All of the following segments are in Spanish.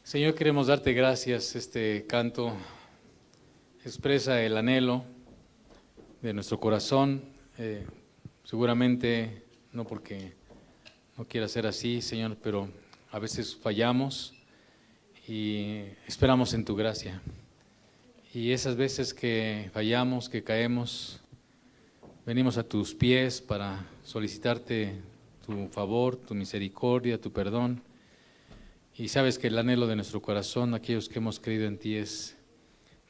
Señor, queremos darte gracias. Este canto expresa el anhelo de nuestro corazón, seguramente no porque no quiera ser así, Señor, pero a veces fallamos y esperamos en tu gracia. Y esas veces que fallamos, que caemos, venimos a tus pies para solicitarte tu favor, tu misericordia, tu perdón. Y sabes que el anhelo de nuestro corazón, aquellos que hemos creído en ti, es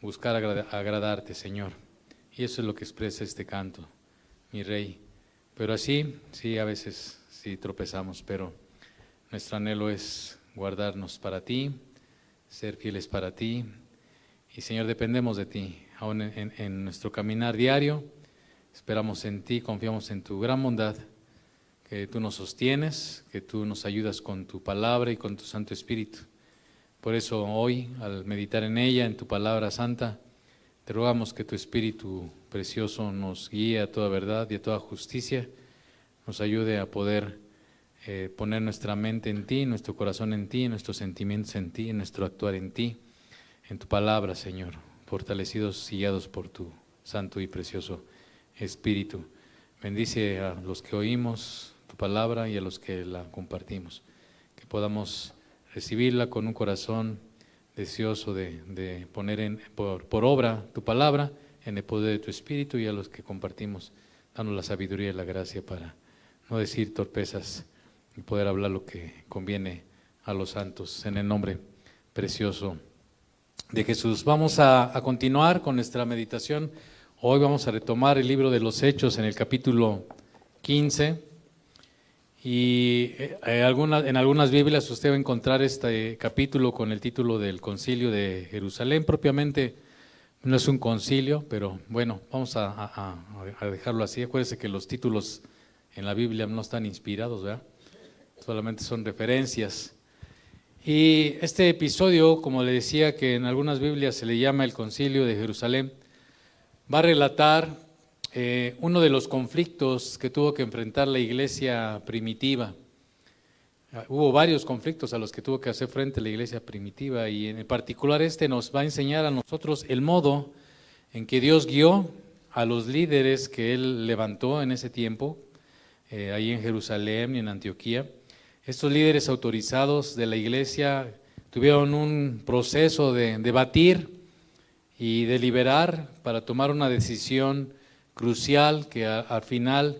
buscar agradarte, Señor. Y eso es lo que expresa este canto, mi Rey. Pero así, sí, a veces sí tropezamos, pero nuestro anhelo es guardarnos para ti, ser fieles para ti. Y Señor, dependemos de ti, aún en nuestro caminar diario. Esperamos en ti, confiamos en tu gran bondad, que tú nos sostienes, que tú nos ayudas con tu palabra y con tu Santo Espíritu. Por eso hoy, al meditar en ella, en tu palabra santa, te rogamos que tu Espíritu precioso nos guíe a toda verdad y a toda justicia, nos ayude a poder poner nuestra mente en ti, nuestro corazón en ti, nuestros sentimientos en ti, nuestro actuar en ti, en tu palabra, Señor, fortalecidos y guiados por tu santo y precioso Espíritu. Bendice a los que oímos tu palabra y a los que la compartimos, que podamos recibirla con un corazón deseoso de poner por obra tu palabra en el poder de tu Espíritu, y a los que compartimos, danos la sabiduría y la gracia para no decir torpezas y poder hablar lo que conviene a los santos, en el nombre precioso de Jesús. Vamos a continuar con nuestra meditación. Hoy vamos a retomar el libro de los Hechos en el capítulo 15, y en algunas Biblias usted va a encontrar este capítulo con el título del Concilio de Jerusalén. Propiamente no es un concilio, pero bueno, vamos a dejarlo así. Acuérdese que los títulos en la Biblia no están inspirados, ¿verdad? Solamente son referencias. Y este episodio, como le decía, que en algunas Biblias se le llama el Concilio de Jerusalén, va a relatar uno de los conflictos que tuvo que enfrentar la iglesia primitiva. Hubo varios conflictos a los que tuvo que hacer frente la iglesia primitiva, y en particular este nos va a enseñar a nosotros el modo en que Dios guió a los líderes que Él levantó en ese tiempo, ahí en Jerusalén y en Antioquía. Estos líderes autorizados de la iglesia tuvieron un proceso de debatir y deliberar para tomar una decisión crucial que al final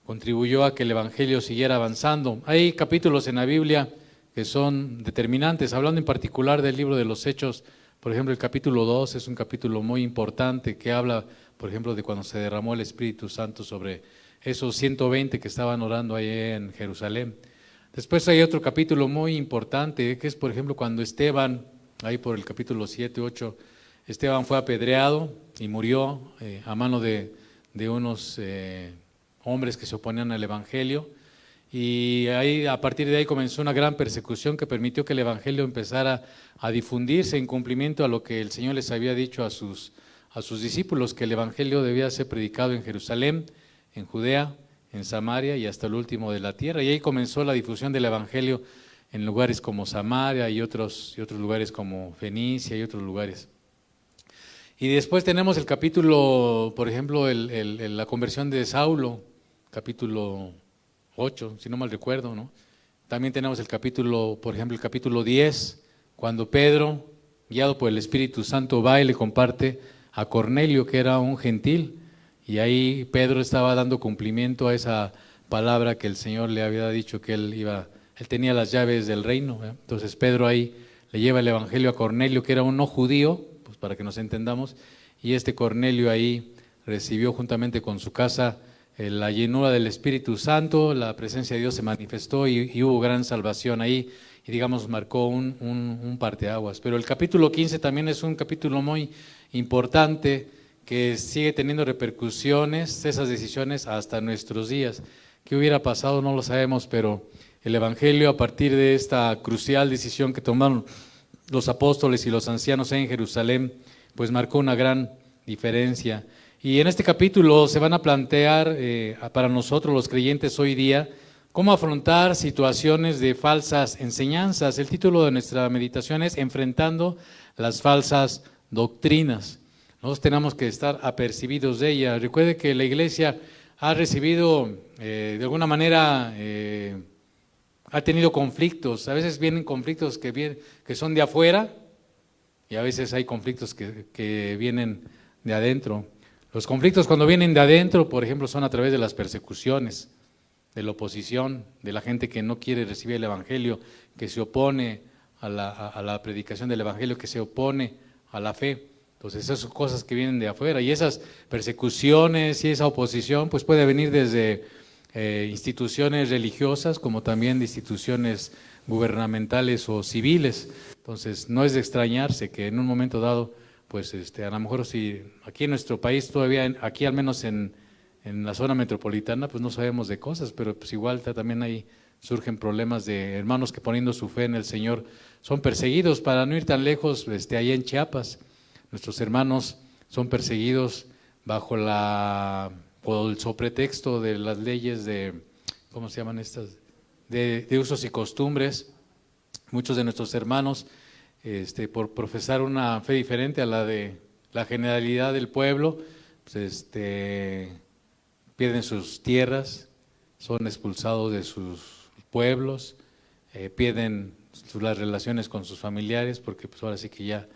contribuyó a que el Evangelio siguiera avanzando. Hay capítulos en la Biblia que son determinantes, hablando en particular del libro de los Hechos. Por ejemplo, el capítulo 2 es un capítulo muy importante que habla, por ejemplo, de cuando se derramó el Espíritu Santo sobre esos 120 que estaban orando ahí en Jerusalén. Después hay otro capítulo muy importante, que es, por ejemplo, cuando Esteban, ahí por el capítulo 7, 8, Esteban fue apedreado y murió a mano de unos hombres que se oponían al Evangelio, y ahí, a partir de ahí comenzó una gran persecución que permitió que el Evangelio empezara a difundirse en cumplimiento a lo que el Señor les había dicho a sus discípulos, que el Evangelio debía ser predicado en Jerusalén, en Judea, en Samaria y hasta el último de la tierra. Y ahí comenzó la difusión del Evangelio en lugares como Samaria y otros lugares como Fenicia y otros lugares. Y después tenemos el capítulo, por ejemplo, la conversión de Saulo, capítulo 8, si no mal recuerdo, ¿no? También tenemos el capítulo, por ejemplo, el capítulo 10, cuando Pedro, guiado por el Espíritu Santo, va y le comparte a Cornelio, que era un gentil, y ahí Pedro estaba dando cumplimiento a esa palabra que el Señor le había dicho, que él tenía las llaves del reino, ¿eh? Entonces Pedro ahí le lleva el Evangelio a Cornelio, que era un no judío, para que nos entendamos, y este Cornelio ahí recibió juntamente con su casa la llenura del Espíritu Santo, la presencia de Dios se manifestó y hubo gran salvación ahí, y digamos marcó un parteaguas. Pero el capítulo 15 también es un capítulo muy importante que sigue teniendo repercusiones, esas decisiones hasta nuestros días. ¿Qué hubiera pasado? No lo sabemos, pero el Evangelio, a partir de esta crucial decisión que tomaron los apóstoles y los ancianos en Jerusalén, pues marcó una gran diferencia. Y en este capítulo se van a plantear para nosotros los creyentes hoy día ¿Cómo afrontar situaciones de falsas enseñanzas? El título de nuestra meditación es Enfrentando las falsas doctrinas. Nosotros tenemos que estar apercibidos de ellas. Recuerde que la iglesia ha recibido, de alguna manera, ha tenido conflictos. A veces vienen conflictos que son de afuera y a veces hay conflictos que vienen de adentro. Los conflictos cuando vienen de adentro, por ejemplo, son a través de las persecuciones, de la oposición, de la gente que no quiere recibir el Evangelio, que se opone a la predicación del Evangelio, que se opone a la fe. Entonces esas son cosas que vienen de afuera y esas persecuciones y esa oposición pues puede venir desde instituciones religiosas como también de instituciones gubernamentales o civiles. Entonces no es de extrañarse que en un momento dado pues a lo mejor si aquí en nuestro país todavía, aquí al menos en la zona metropolitana pues no sabemos de cosas, pero pues igual también ahí surgen problemas de hermanos que poniendo su fe en el Señor son perseguidos. Para no ir tan lejos, allá en Chiapas, nuestros hermanos son perseguidos por el sobretexto de las leyes de, ¿cómo se llaman estas? De usos y costumbres. Muchos de nuestros hermanos, por profesar una fe diferente a la de la generalidad del pueblo, pues pierden sus tierras, son expulsados de sus pueblos, pierden las relaciones con sus familiares, porque pues ahora sí que ya,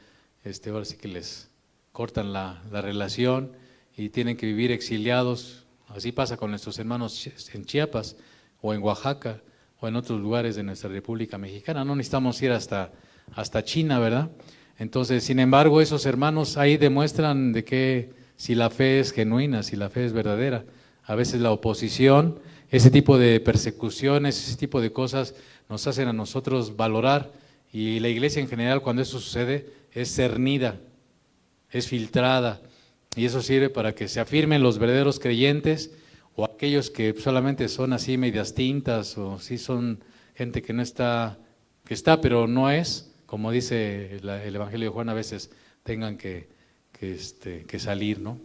ahora sí que les cortan la relación y tienen que vivir exiliados. Así pasa con nuestros hermanos en Chiapas o en Oaxaca o en otros lugares de nuestra República Mexicana. No necesitamos ir hasta China, ¿verdad? Entonces, sin embargo, esos hermanos ahí demuestran de que si la fe es genuina, si la fe es verdadera. A veces la oposición, ese tipo de persecuciones, ese tipo de cosas nos hacen a nosotros valorar, y la iglesia en general cuando eso sucede es cernida, es filtrada, y eso sirve para que se afirmen los verdaderos creyentes o aquellos que solamente son así medias tintas o sí son gente que no está, que está pero no es, como dice el Evangelio de Juan, a veces tengan que salir, ¿no?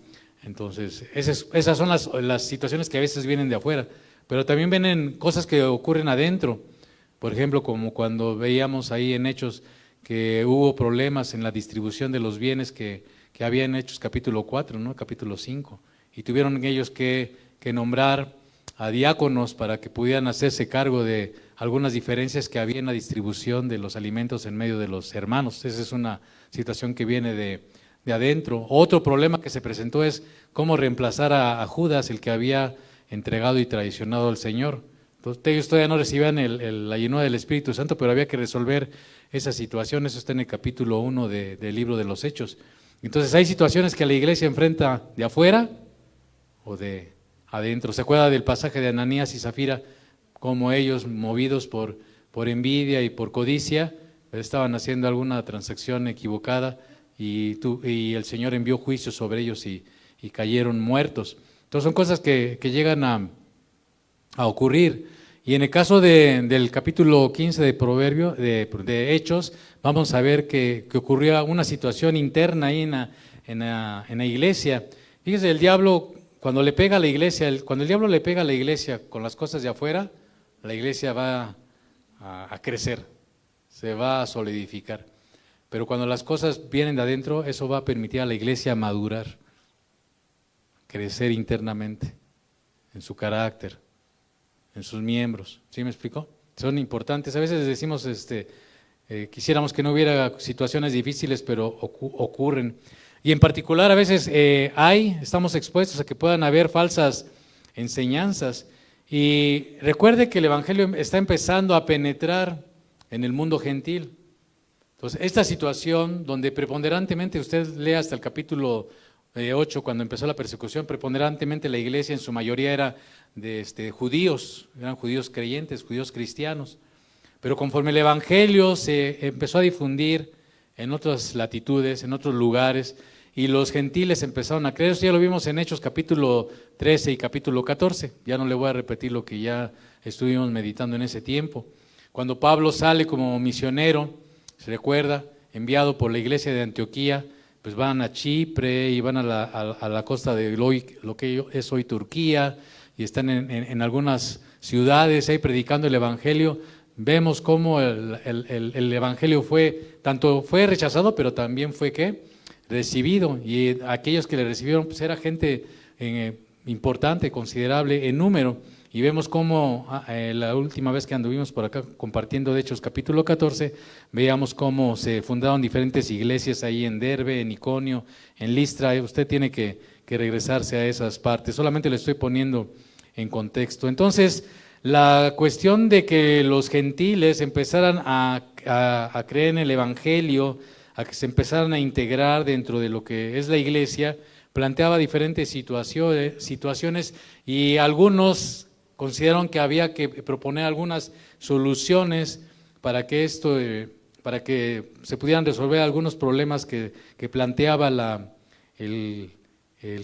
Entonces, esas son las situaciones que a veces vienen de afuera, pero también vienen cosas que ocurren adentro. Por ejemplo, como cuando veíamos ahí en Hechos que hubo problemas en la distribución de los bienes que había en Hechos capítulo 4, ¿no? Capítulo 5, y tuvieron ellos que nombrar a diáconos para que pudieran hacerse cargo de algunas diferencias que había en la distribución de los alimentos en medio de los hermanos. Esa es una situación que viene de adentro. Otro problema que se presentó es cómo reemplazar a Judas, el que había entregado y traicionado al Señor. Entonces, ellos todavía no recibían la llenura del Espíritu Santo, pero había que resolver esa situación. Eso está en el capítulo 1 del libro de los Hechos. Entonces hay situaciones que la iglesia enfrenta de afuera o de adentro. ¿Se acuerda del pasaje de Ananías y Zafira? Cómo ellos, movidos por envidia y por codicia, estaban haciendo alguna transacción equivocada y el Señor envió juicio sobre ellos y cayeron muertos. Entonces son cosas que llegan a ocurrir. Y en el caso del capítulo 15 de Proverbio, de Hechos, vamos a ver que ocurrió una situación interna ahí en la iglesia. Fíjese, el diablo, cuando le pega a la iglesia, cuando el diablo le pega a la iglesia con las cosas de afuera, la iglesia va a crecer, se va a solidificar. Pero cuando las cosas vienen de adentro, eso va a permitir a la iglesia madurar, crecer internamente, en su carácter, en sus miembros. ¿Sí me explicó? Son importantes. A veces decimos, quisiéramos que no hubiera situaciones difíciles, pero ocurren. Y en particular a veces estamos expuestos a que puedan haber falsas enseñanzas. Y recuerde que el Evangelio está empezando a penetrar en el mundo gentil. Entonces, esta situación donde preponderantemente, usted lee hasta el capítulo 8, cuando empezó la persecución, preponderantemente la iglesia en su mayoría era de judíos, eran judíos creyentes, judíos cristianos. Pero conforme el Evangelio se empezó a difundir en otras latitudes, en otros lugares, y los gentiles empezaron a creer, eso ya lo vimos en Hechos capítulo 13 y capítulo 14, ya no le voy a repetir lo que ya estuvimos meditando en ese tiempo. Cuando Pablo sale como misionero, se recuerda, enviado por la iglesia de Antioquía, pues van a Chipre y van a la costa de lo que es hoy Turquía, y están en algunas ciudades ahí predicando el Evangelio. Vemos cómo el Evangelio tanto fue rechazado, pero también fue ¿qué? Recibido. Y aquellos que le recibieron, pues era gente importante, considerable en número. Y vemos cómo la última vez que anduvimos por acá compartiendo de Hechos capítulo 14, veíamos cómo se fundaron diferentes iglesias ahí en Derbe, en Iconio, en Listra. Usted tiene que regresarse a esas partes. Solamente le estoy poniendo en contexto. Entonces, la cuestión de que los gentiles empezaran a creer en el Evangelio, a que se empezaran a integrar dentro de lo que es la iglesia, planteaba diferentes situaciones y algunos consideraron que había que proponer algunas soluciones para que para que se pudieran resolver algunos problemas que planteaba el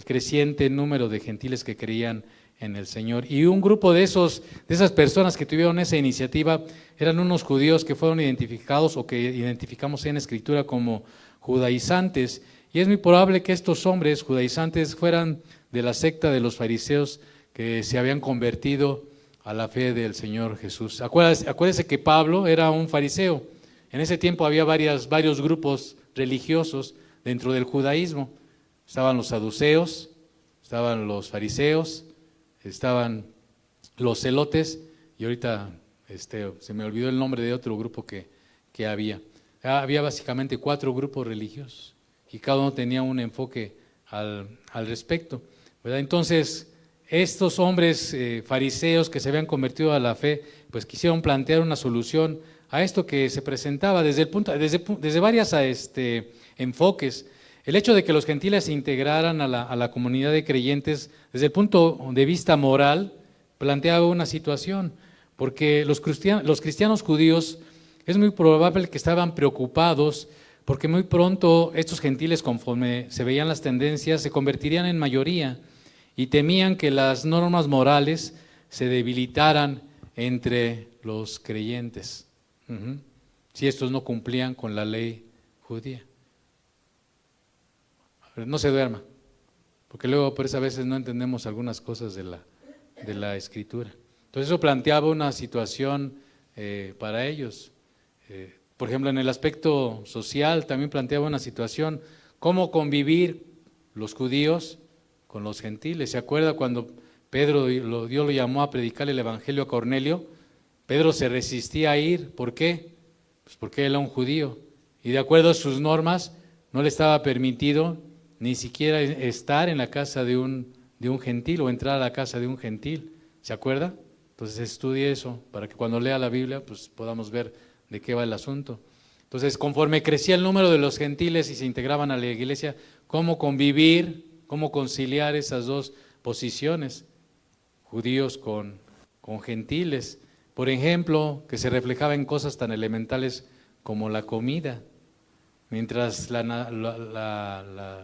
creciente número de gentiles que creían en el Señor. Y un grupo de esas personas que tuvieron esa iniciativa eran unos judíos que fueron identificados o que identificamos en Escritura como judaizantes. Y es muy probable que estos hombres judaizantes fueran de la secta de los fariseos que se habían convertido a la fe del Señor Jesús. Acuérdese que Pablo era un fariseo. En ese tiempo había varios grupos religiosos dentro del judaísmo. Estaban los saduceos, estaban los fariseos, estaban los celotes, y ahorita se me olvidó el nombre de otro grupo que había. Había básicamente 4 grupos religiosos y cada uno tenía un enfoque al respecto, ¿verdad? Entonces, estos hombres fariseos que se habían convertido a la fe, pues quisieron plantear una solución a esto que se presentaba desde varios enfoques. El hecho de que los gentiles se integraran a la comunidad de creyentes desde el punto de vista moral planteaba una situación, porque los cristianos judíos es muy probable que estaban preocupados porque muy pronto estos gentiles, conforme se veían las tendencias, se convertirían en mayoría y temían que las normas morales se debilitaran entre los creyentes, si estos no cumplían con la ley judía. No se duerma, porque luego por eso a veces no entendemos algunas cosas de la Escritura. Entonces eso planteaba una situación para ellos. Por ejemplo, en el aspecto social también planteaba una situación, cómo convivir los judíos con los gentiles. ¿Se acuerda cuando Dios lo llamó a predicar el Evangelio a Cornelio? Pedro se resistía a ir. ¿Por qué? Pues porque él era un judío y de acuerdo a sus normas no le estaba permitido ni siquiera estar en la casa de un gentil o entrar a la casa de un gentil. ¿Se acuerda? Entonces estudie eso para que cuando lea la Biblia pues podamos ver de qué va el asunto. Entonces, conforme crecía el número de los gentiles y se integraban a la iglesia, cómo convivir, cómo conciliar esas dos posiciones, judíos con gentiles. Por ejemplo, que se reflejaba en cosas tan elementales como la comida. Mientras la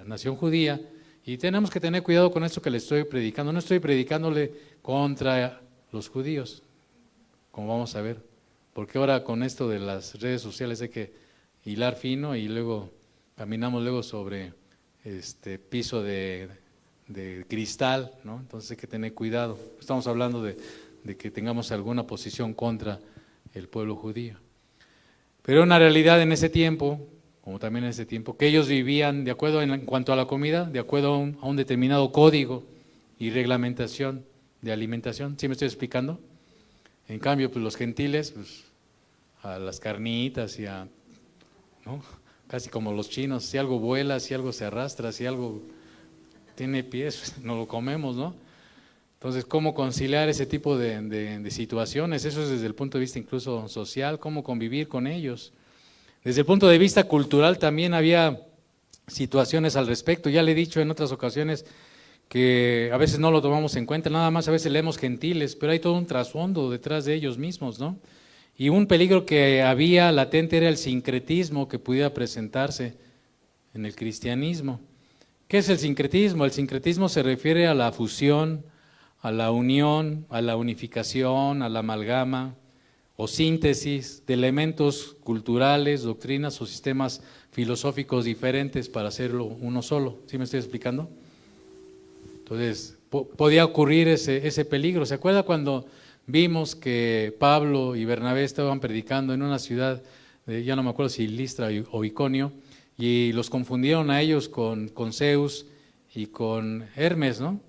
nación judía, y tenemos que tener cuidado con esto que le estoy predicando, no estoy predicándole contra los judíos, como vamos a ver, porque ahora con esto de las redes sociales hay que hilar fino y luego caminamos sobre piso de cristal, ¿no? Entonces hay que tener cuidado. Estamos hablando de que tengamos alguna posición contra el pueblo judío. Pero una realidad en ese tiempo, como también en ese tiempo, que ellos vivían de acuerdo en cuanto a la comida, de acuerdo a un determinado código y reglamentación de alimentación. ¿Sí me estoy explicando? En cambio, pues los gentiles, pues a las carnitas y ¿no? Casi como los chinos, si algo vuela, si algo se arrastra, si algo tiene pies, no lo comemos, ¿no? Entonces, ¿cómo conciliar ese tipo de situaciones? Eso es desde el punto de vista incluso social, cómo convivir con ellos. Desde el punto de vista cultural también había situaciones al respecto. Ya le he dicho en otras ocasiones que a veces no lo tomamos en cuenta, nada más a veces leemos gentiles, pero hay todo un trasfondo detrás de ellos mismos, ¿no? Y un peligro que había latente era el sincretismo que pudiera presentarse en el cristianismo. ¿Qué es el sincretismo? El sincretismo se refiere a la fusión, a la unión, a la unificación, a la amalgama o síntesis de elementos culturales, doctrinas o sistemas filosóficos diferentes para hacerlo uno solo. ¿Sí me estoy explicando? Entonces, podía ocurrir ese peligro. ¿Se acuerda cuando vimos que Pablo y Bernabé estaban predicando en una ciudad, ya no me acuerdo si Listra o Iconio, y los confundieron a ellos con Zeus y con Hermes, ¿no?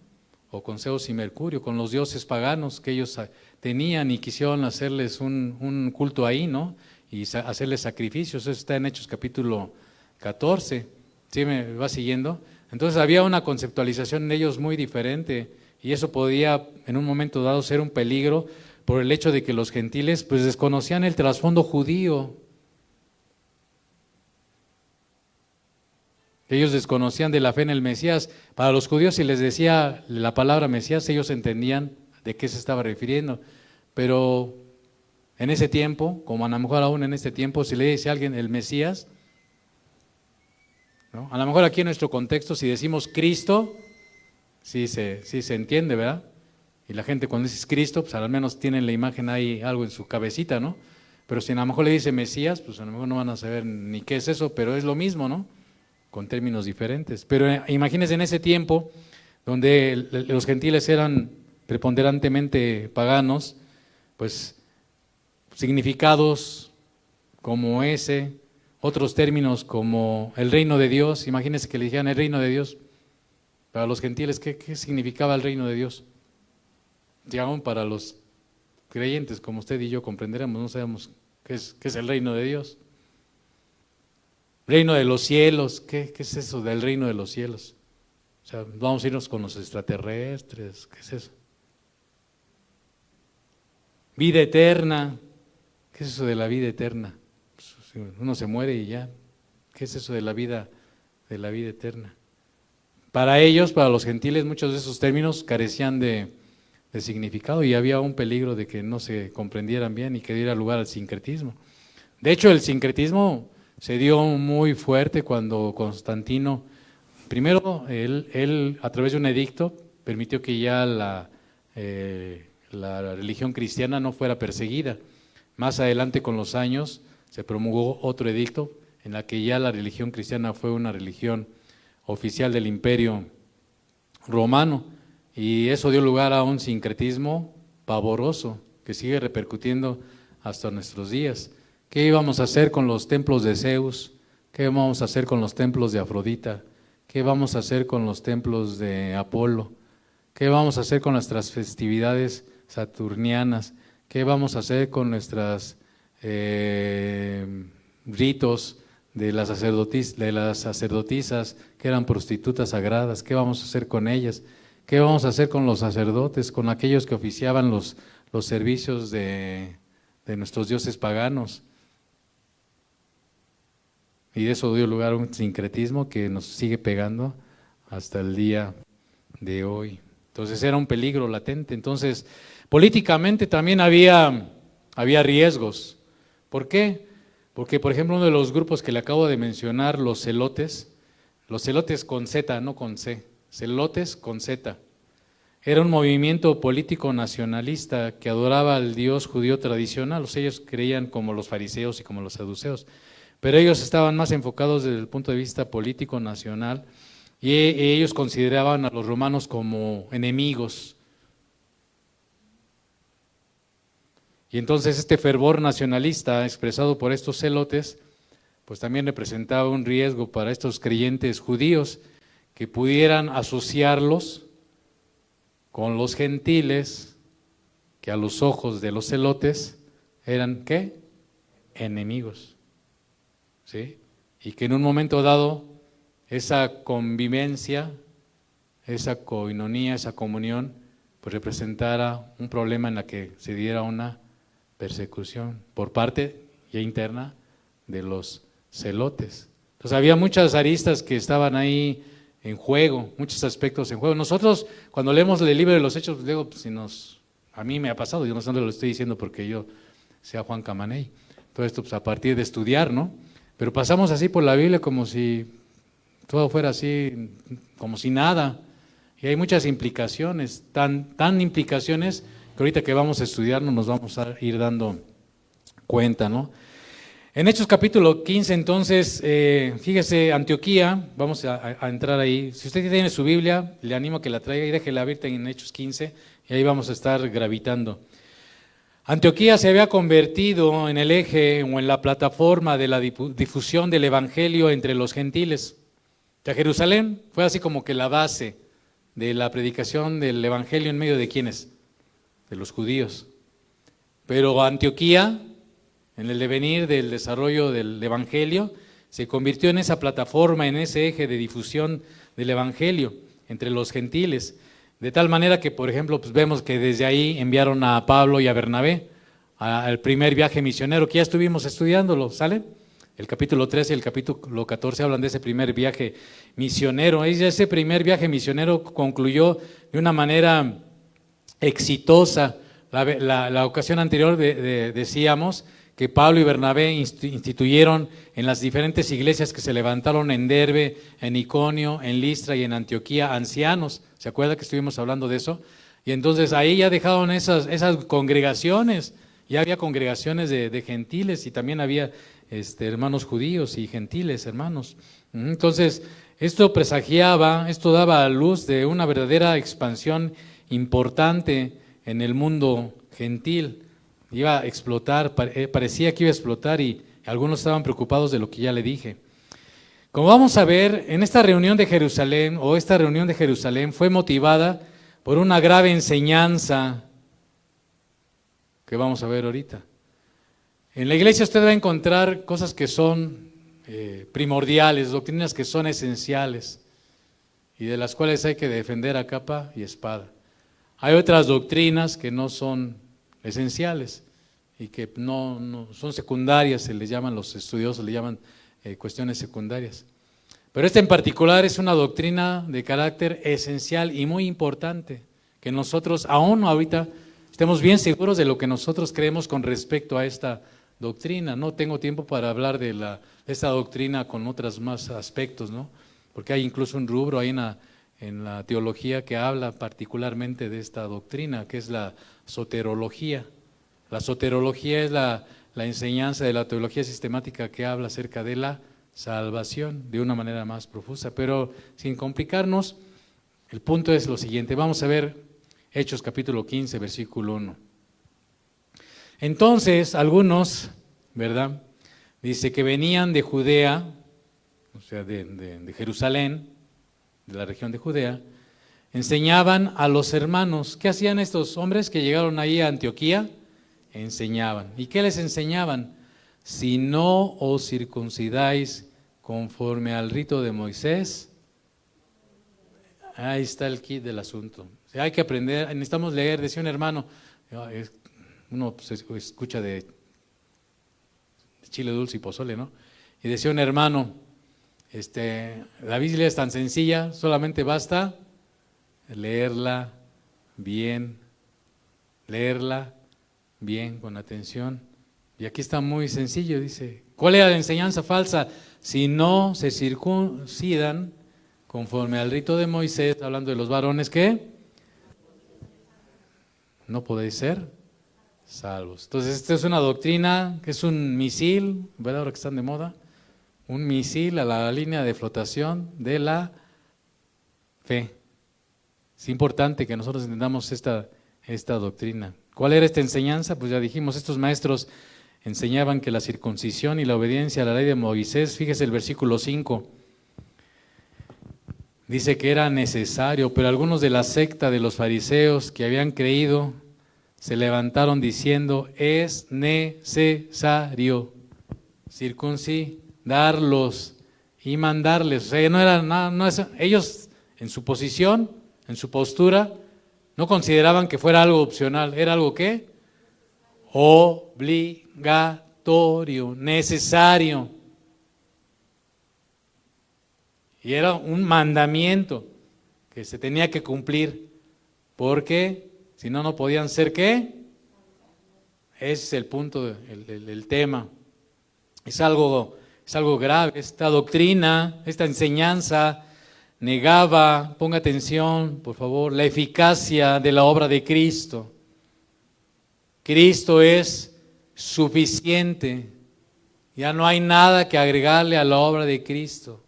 O con Zeus y Mercurio, con los dioses paganos que ellos tenían y quisieron hacerles un culto ahí, ¿no? Y hacerles sacrificios. Eso está en Hechos capítulo 14. ¿Sí me va siguiendo? Entonces había una conceptualización en ellos muy diferente y eso podía en un momento dado ser un peligro por el hecho de que los gentiles pues desconocían el trasfondo judío. Ellos desconocían de la fe en el Mesías. Para los judíos, si les decía la palabra Mesías, ellos entendían de qué se estaba refiriendo. Pero en ese tiempo, como a lo mejor aún en este tiempo, si le dice a alguien el Mesías, ¿no? A lo mejor aquí en nuestro contexto, si decimos Cristo, sí se entiende, ¿verdad? Y la gente cuando dices Cristo, pues al menos tienen la imagen ahí, algo en su cabecita, ¿no? Pero si a lo mejor le dice Mesías, pues a lo mejor no van a saber ni qué es eso, pero es lo mismo, ¿no? Con términos diferentes. Pero imagínense en ese tiempo, donde los gentiles eran preponderantemente paganos, pues significados como ese, otros términos como el reino de Dios, imagínense que le dijeran el reino de Dios, para los gentiles, ¿qué significaba el reino de Dios? Y aún para los creyentes, como usted y yo comprenderemos, no sabemos qué es el reino de Dios. Reino de los cielos, ¿qué es eso del reino de los cielos? O sea, vamos a irnos con los extraterrestres, ¿qué es eso? Vida eterna, ¿qué es eso de la vida eterna? Uno se muere y ya, ¿qué es eso de la vida eterna? Para ellos, para los gentiles, muchos de esos términos carecían de significado y había un peligro de que no se comprendieran bien y que diera lugar al sincretismo. De hecho, el sincretismo se dio muy fuerte cuando Constantino, primero él a través de un edicto permitió que ya la religión cristiana no fuera perseguida. Más adelante con los años se promulgó otro edicto en la que ya la religión cristiana fue una religión oficial del Imperio Romano y eso dio lugar a un sincretismo pavoroso que sigue repercutiendo hasta nuestros días. ¿Qué íbamos a hacer con los templos de Zeus? ¿Qué vamos a hacer con los templos de Afrodita? ¿Qué vamos a hacer con los templos de Apolo? ¿Qué vamos a hacer con nuestras festividades saturnianas? ¿Qué vamos a hacer con nuestras ritos de las sacerdotisas que eran prostitutas sagradas? ¿Qué vamos a hacer con ellas? ¿Qué vamos a hacer con los sacerdotes, con aquellos que oficiaban los servicios de nuestros dioses paganos? Y de eso dio lugar a un sincretismo que nos sigue pegando hasta el día de hoy. Entonces era un peligro latente. Entonces, políticamente también había riesgos. ¿Por qué? Porque, por ejemplo, uno de los grupos que le acabo de mencionar, los celotes con Z, no con C, celotes con Z, era un movimiento político nacionalista que adoraba al Dios judío tradicional. Ellos creían como los fariseos y como los saduceos, pero ellos estaban más enfocados desde el punto de vista político nacional y ellos consideraban a los romanos como enemigos. Y entonces este fervor nacionalista expresado por estos celotes, pues también representaba un riesgo para estos creyentes judíos que pudieran asociarlos con los gentiles, que a los ojos de los celotes eran, ¿qué? Enemigos. ¿Sí? Y que en un momento dado esa convivencia, esa coinonía, esa comunión, pues representara un problema en la que se diera una persecución por parte ya interna de los celotes. Entonces había muchas aristas que estaban ahí en juego, muchos aspectos en juego. Nosotros cuando leemos el libro de los Hechos, pues, digo, pues, a mí me ha pasado, yo no sé, lo estoy diciendo porque yo sea Juan Camaney, todo esto pues, a partir de estudiar, ¿no? Pero pasamos así por la Biblia como si todo fuera así, como si nada. Y hay muchas implicaciones, tan implicaciones que ahorita que vamos a estudiar nos vamos a ir dando cuenta, ¿no? En Hechos capítulo 15, entonces, fíjese, Antioquía, vamos a entrar ahí. Si usted tiene su Biblia, le animo a que la traiga y déjela abierta en Hechos 15, y ahí vamos a estar gravitando. Antioquía se había convertido en el eje o en la plataforma de la difusión del Evangelio entre los gentiles. Ya Jerusalén fue así como que la base de la predicación del Evangelio en medio de ¿quiénes? De los judíos. Pero Antioquía, en el devenir del desarrollo del Evangelio, se convirtió en esa plataforma, en ese eje de difusión del Evangelio entre los gentiles. De tal manera que, por ejemplo, pues vemos que desde ahí enviaron a Pablo y a Bernabé al primer viaje misionero, que ya estuvimos estudiándolo, ¿sale? El capítulo 13 y el capítulo 14 hablan de ese primer viaje misionero. Ese primer viaje misionero concluyó de una manera exitosa. La ocasión anterior decíamos que Pablo y Bernabé instituyeron en las diferentes iglesias que se levantaron en Derbe, en Iconio, en Listra y en Antioquía ancianos. ¿Se acuerda que estuvimos hablando de eso? Y entonces ahí ya dejaron esas congregaciones. Ya había congregaciones de gentiles y también había hermanos judíos y gentiles hermanos. Entonces esto presagiaba, esto daba a luz de una verdadera expansión importante en el mundo gentil. Iba a explotar, parecía que iba a explotar y algunos estaban preocupados de lo que ya le dije. Como vamos a ver, en esta reunión de Jerusalén, esta reunión de Jerusalén fue motivada por una grave enseñanza que vamos a ver ahorita. En la iglesia usted va a encontrar cosas que son primordiales, doctrinas que son esenciales y de las cuales hay que defender a capa y espada. Hay otras doctrinas que no son esenciales y que no son secundarias, se les llaman, los estudiosos le llaman cuestiones secundarias. Pero esta en particular es una doctrina de carácter esencial y muy importante, que nosotros aún ahorita estemos bien seguros de lo que nosotros creemos con respecto a esta doctrina. No tengo tiempo para hablar de esta doctrina con otros más aspectos, ¿no? Porque hay incluso un rubro ahí en la teología que habla particularmente de esta doctrina, que es la soterología. La soterología es la enseñanza de la teología sistemática que habla acerca de la salvación de una manera más profusa, pero sin complicarnos, el punto es lo siguiente. Vamos a ver Hechos capítulo 15, versículo 1. Entonces, algunos, ¿verdad? Dice que venían de Judea, o sea, de Jerusalén, de la región de Judea, enseñaban a los hermanos. ¿Qué hacían estos hombres que llegaron ahí a Antioquía? Enseñaban. ¿Y qué les enseñaban? Si no os circuncidáis conforme al rito de Moisés. Ahí está el kit del asunto. O sea, hay que aprender, necesitamos leer. Decía un hermano, uno pues, escucha de chile dulce y pozole, ¿no? Y decía un hermano, la Biblia es tan sencilla, solamente basta leerla bien, con atención. Y aquí está muy sencillo, dice, ¿cuál era la enseñanza falsa? Si no se circuncidan conforme al rito de Moisés, hablando de los varones, ¿qué? No podéis ser salvos. Entonces, esta es una doctrina que es un misil, ¿verdad? Ahora que están de moda, un misil a la línea de flotación de la fe. Es importante que nosotros entendamos esta doctrina. ¿Cuál era esta enseñanza? Pues ya dijimos, estos maestros enseñaban que la circuncisión y la obediencia a la ley de Moisés, fíjese el versículo 5, dice que era necesario, pero algunos de la secta de los fariseos que habían creído se levantaron diciendo, es necesario circuncidarlos y mandarles. O sea, no era nada, ellos en su posición, en su postura, no consideraban que fuera algo opcional, era algo ¿qué? Obligatorio, necesario. Y era un mandamiento que se tenía que cumplir, porque si no, no podían ser ¿qué? Ese es el punto, el tema. Es algo grave. Esta doctrina, esta enseñanza negaba, ponga atención, por favor, la eficacia de la obra de Cristo. Cristo es suficiente. Ya no hay nada que agregarle a la obra de Cristo.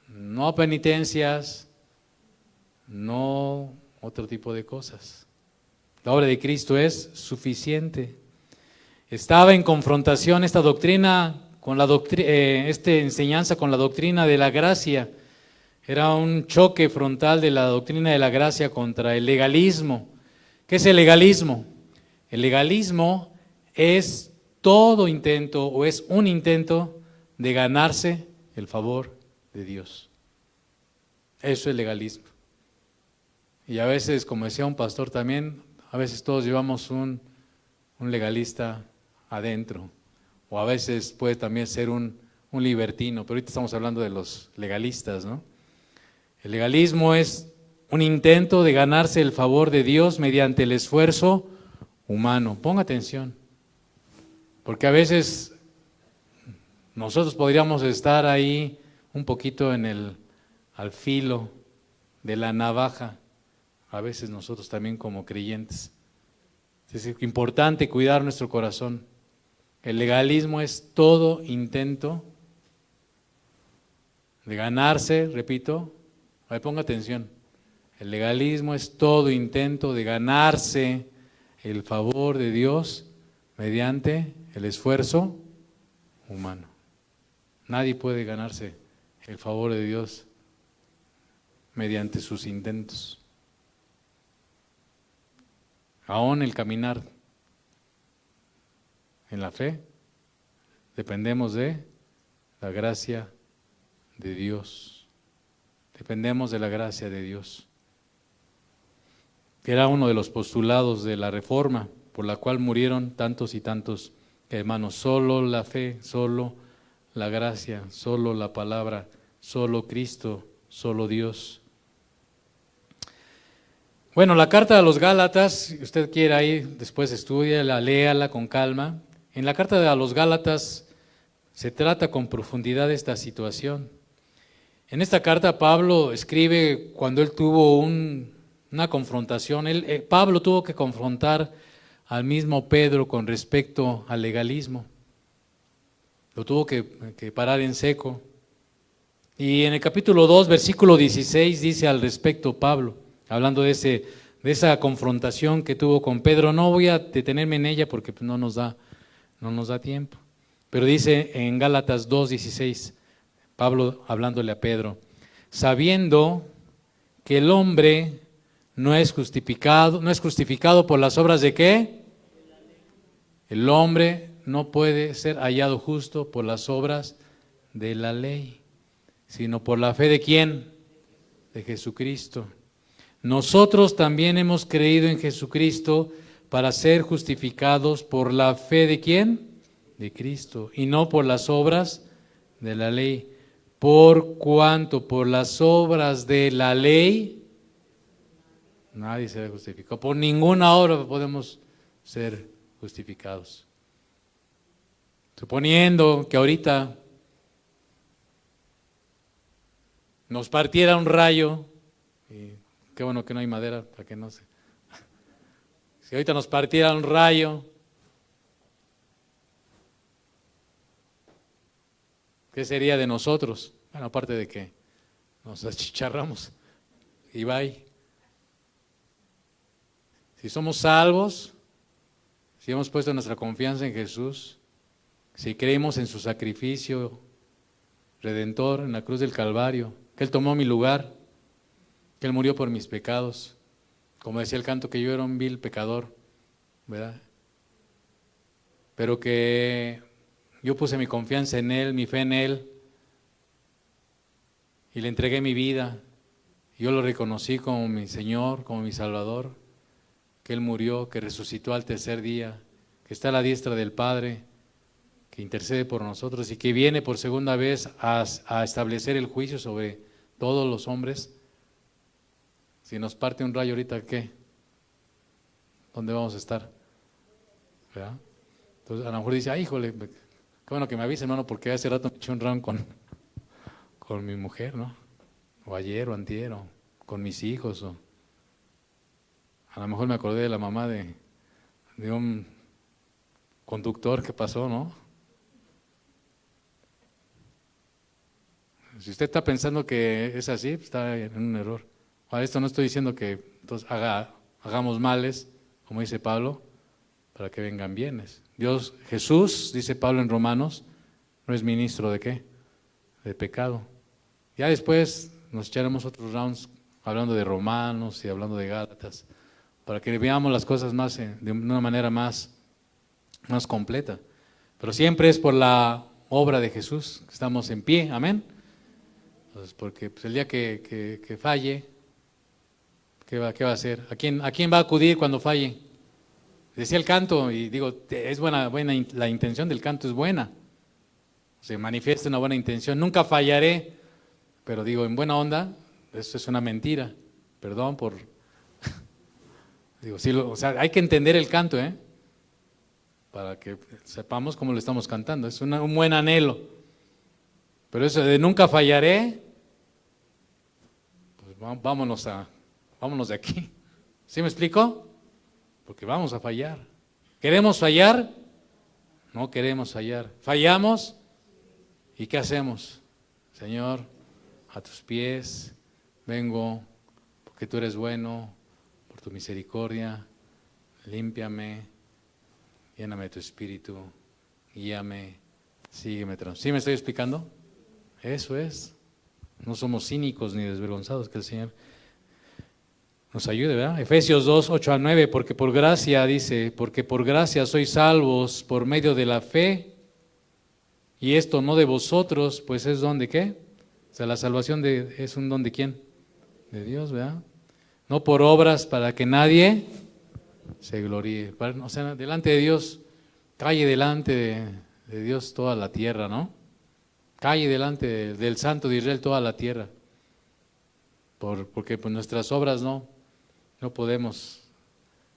No penitencias, no otro tipo de cosas. La obra de Cristo es suficiente. Estaba en confrontación esta doctrina con esta enseñanza con la doctrina de la gracia. Era un choque frontal de la doctrina de la gracia contra el legalismo. ¿Qué es el legalismo? El legalismo es todo intento o es un intento de ganarse el favor de Dios. Eso es legalismo. Y a veces, como decía un pastor también, a veces todos llevamos un legalista adentro. O a veces puede también ser un libertino, pero ahorita estamos hablando de los legalistas, ¿no? El legalismo es un intento de ganarse el favor de Dios mediante el esfuerzo humano. Ponga atención, porque a veces nosotros podríamos estar ahí un poquito al filo de la navaja, a veces nosotros también como creyentes. Es importante cuidar nuestro corazón. El legalismo es todo intento de ganarse, repito, ponga atención, el legalismo es todo intento de ganarse el favor de Dios mediante el esfuerzo humano. Nadie puede ganarse el favor de Dios mediante sus intentos. Aún el caminar en la fe, dependemos de la gracia de Dios. Dependemos de la gracia de Dios. Era uno de los postulados de la Reforma, por la cual murieron tantos y tantos hermanos. Solo la fe, solo la gracia, solo la palabra, solo Cristo, solo Dios. Bueno, la carta a los Gálatas, si usted quiere ahí, después estúdiala, léala con calma. En la carta a los Gálatas se trata con profundidad esta situación. En esta carta Pablo escribe cuando él tuvo una confrontación. Pablo tuvo que confrontar al mismo Pedro con respecto al legalismo. Lo tuvo que parar en seco. Y en el capítulo 2, versículo 16 dice al respecto Pablo, hablando de esa confrontación que tuvo con Pedro. No voy a detenerme en ella porque no nos da tiempo. Pero dice en Gálatas 2:16, Pablo hablándole a Pedro, sabiendo que el hombre no es justificado por las obras de ¿qué? El hombre no puede ser hallado justo por las obras de la ley, sino por la fe de ¿quién? De Jesucristo. Nosotros también hemos creído en Jesucristo para ser justificados por la fe de ¿quién? De Cristo, y no por las obras de la ley. Por cuanto por las obras de la ley nadie será justificado. Por ninguna obra podemos ser justificados. Suponiendo que ahorita nos partiera un rayo, y qué bueno que no hay madera para que no se... Si ahorita nos partiera un rayo, ¿qué sería de nosotros? Bueno, aparte de que nos achicharramos y bye. Si somos salvos, si hemos puesto nuestra confianza en Jesús, si creemos en su sacrificio redentor en la cruz del Calvario, que Él tomó mi lugar, que Él murió por mis pecados, como decía el canto, que yo era un vil pecador, ¿verdad? Pero que yo puse mi confianza en Él, mi fe en Él, y le entregué mi vida. Yo lo reconocí como mi Señor, como mi Salvador, que Él murió, que resucitó al tercer día, que está a la diestra del Padre, que intercede por nosotros y que viene por segunda vez a establecer el juicio sobre todos los hombres. Si nos parte un rayo ahorita, ¿qué? ¿Dónde vamos a estar? ¿Verdad? Entonces a lo mejor dice, ay, híjole, qué bueno que me avise, hermano, porque hace rato me eché un round con mi mujer, ¿no? O ayer o antier, o con mis hijos, o a lo mejor me acordé de la mamá de un conductor que pasó, ¿no? Si usted está pensando que es así, está en un error. Para esto no estoy diciendo que entonces hagamos males, como dice Pablo, para que vengan bienes. Dios, Jesús, dice Pablo en Romanos, no es ministro ¿de qué? De pecado. Ya después nos echaremos otros rounds hablando de Romanos y hablando de Gálatas, para que veamos las cosas más de una manera más completa. Pero siempre es por la obra de Jesús que estamos en pie, amén. Entonces, porque pues, el día que falle, ¿qué va a hacer? ¿A quién va a acudir cuando falle? Decía el canto, y digo, es buena, la intención del canto es buena. Se manifiesta una buena intención, nunca fallaré, pero digo, en buena onda, eso es una mentira. Perdón por... digo, sí, o sea, hay que entender el canto, para que sepamos cómo lo estamos cantando. Es un buen anhelo. Pero eso de nunca fallaré, pues vámonos de aquí. ¿Sí me explico? Porque vamos a fallar. ¿Queremos fallar? No queremos fallar. ¿Fallamos? ¿Y qué hacemos? Señor, a tus pies vengo, porque tú eres bueno, por tu misericordia, límpiame, lléname de tu espíritu, guíame, sígueme. ¿Sí me estoy explicando? Eso es. No somos cínicos ni desvergonzados, que el Señor nos ayude, ¿verdad? Efesios 2, 8 a 9, porque por gracia, dice, porque por gracia sois salvos por medio de la fe, y esto no de vosotros, pues es don de ¿qué? O sea, la salvación es un don de ¿quién? De Dios, ¿verdad? No por obras para que nadie se gloríe. O sea, delante de Dios, calle delante de Dios toda la tierra, ¿no? Calle delante del Santo de Israel toda la tierra. Porque pues nuestras obras no podemos,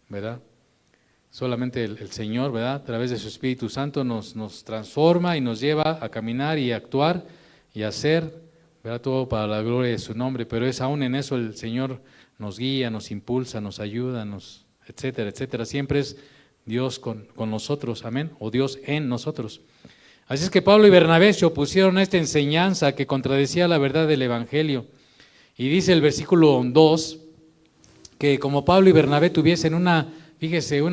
¿verdad? Solamente el Señor, ¿verdad? A través de su Espíritu Santo nos transforma y nos lleva a caminar y a actuar y a hacer, ¿verdad? Todo para la gloria de su nombre, pero es aún en eso el Señor nos guía, nos impulsa, nos ayuda, etcétera, etcétera. Siempre es Dios con nosotros, amén, o Dios en nosotros. Así es que Pablo y Bernabé se opusieron a esta enseñanza que contradecía la verdad del Evangelio. Y dice el versículo 2, que como Pablo y Bernabé tuviesen una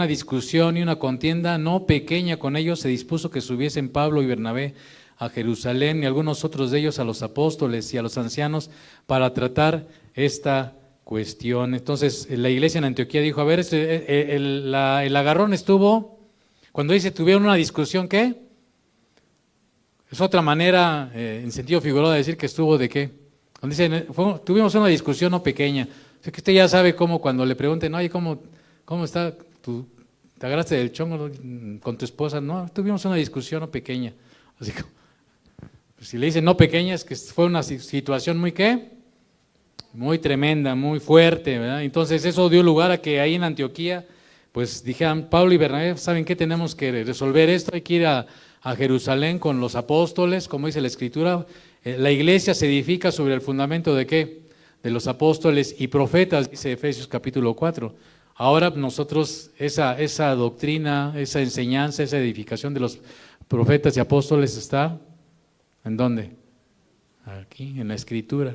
discusión y una contienda no pequeña con ellos, se dispuso que subiesen Pablo y Bernabé a Jerusalén y algunos otros de ellos a los apóstoles y a los ancianos para tratar esta cuestión. Entonces la iglesia en Antioquía dijo, a ver, el agarrón estuvo, cuando dice tuvieron una discusión, ¿qué? Es otra manera, en sentido figurado, de decir que estuvo de qué. Cuando dice, tuvimos una discusión no pequeña. O sea, que usted ya sabe cómo cuando le pregunten, oye, ¿cómo está te agarraste del chongo con tu esposa? No, tuvimos una discusión no pequeña. Así que, pues, si le dicen no pequeña, es que fue una situación muy ¿qué? Muy tremenda, muy fuerte, ¿verdad? Entonces eso dio lugar a que ahí en Antioquía, pues dijeran, Pablo y Bernabé, ¿saben qué? Tenemos que resolver esto, hay que ir a Jerusalén con los apóstoles, como dice la Escritura. La iglesia se edifica sobre el fundamento ¿de qué? De los apóstoles y profetas, dice Efesios capítulo 4. Ahora nosotros, esa doctrina, esa enseñanza, esa edificación de los profetas y apóstoles está, ¿en dónde? Aquí, en la Escritura.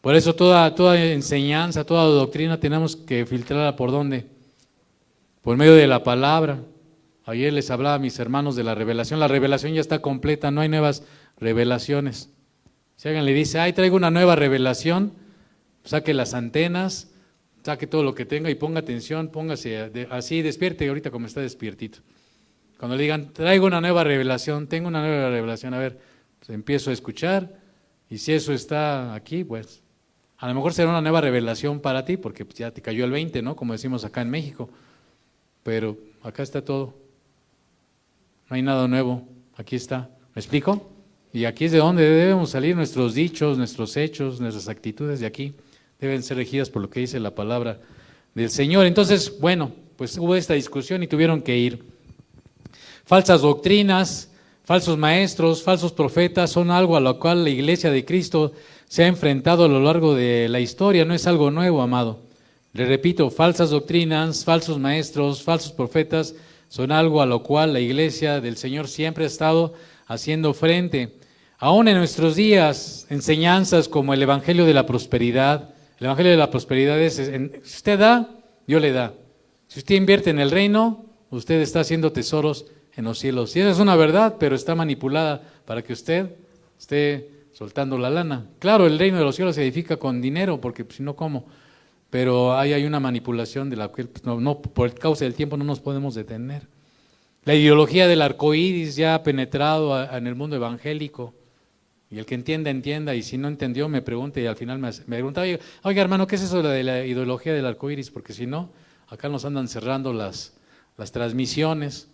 Por eso toda enseñanza, toda doctrina tenemos que filtrarla ¿por dónde? Por medio de la palabra. Ayer les hablaba a mis hermanos de la revelación ya está completa, no hay nuevas revelaciones. Si alguien le dice, traigo una nueva revelación, saque las antenas, saque todo lo que tenga y ponga atención, póngase así, despierte ahorita como está despiertito. Cuando le digan, traigo una nueva revelación, tengo una nueva revelación, a ver, pues empiezo a escuchar y si eso está aquí, pues a lo mejor será una nueva revelación para ti, porque pues, ya te cayó el 20, ¿no? Como decimos acá en México, pero acá está todo. No hay nada nuevo, aquí está. ¿Me explico? Y aquí es de donde debemos salir nuestros dichos, nuestros hechos, nuestras actitudes de aquí. Deben ser regidas por lo que dice la palabra del Señor. Entonces, bueno, pues hubo esta discusión y tuvieron que ir. Falsas doctrinas, falsos maestros, falsos profetas son algo a lo cual la iglesia de Cristo se ha enfrentado a lo largo de la historia. No es algo nuevo, amado. Le repito, falsas doctrinas, falsos maestros, falsos profetas son algo a lo cual la iglesia del Señor siempre ha estado haciendo frente. Aún en nuestros días, enseñanzas como el Evangelio de la Prosperidad. El Evangelio de la Prosperidad es, si usted da, Dios le da. Si usted invierte en el reino, usted está haciendo tesoros en los cielos. Y esa es una verdad, pero está manipulada para que usted esté soltando la lana. Claro, el reino de los cielos se edifica con dinero, porque si no, ¿cómo? Pero ahí hay una manipulación de la que por causa del tiempo no nos podemos detener. La ideología del arco iris ya ha penetrado en el mundo evangélico. Y el que entienda, entienda, y si no entendió, me pregunte, y al final me pregunta, oiga hermano, ¿qué es eso de la ideología del arco iris? Porque si no, acá nos andan cerrando las transmisiones.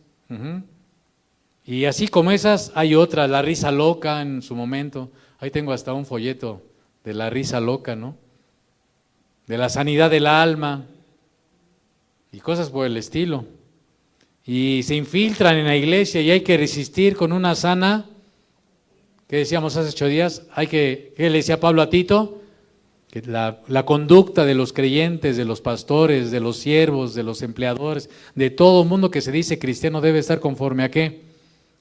Y así como esas, hay otra, la risa loca en su momento. Ahí tengo hasta un folleto de la risa loca, ¿no? De la sanidad del alma y cosas por el estilo. Y se infiltran en la iglesia y hay que resistir con una sana, que decíamos hace 8 días, ¿qué le decía Pablo a Tito? Que la conducta de los creyentes, de los pastores, de los siervos, de los empleadores, de todo mundo que se dice cristiano debe estar conforme a ¿qué?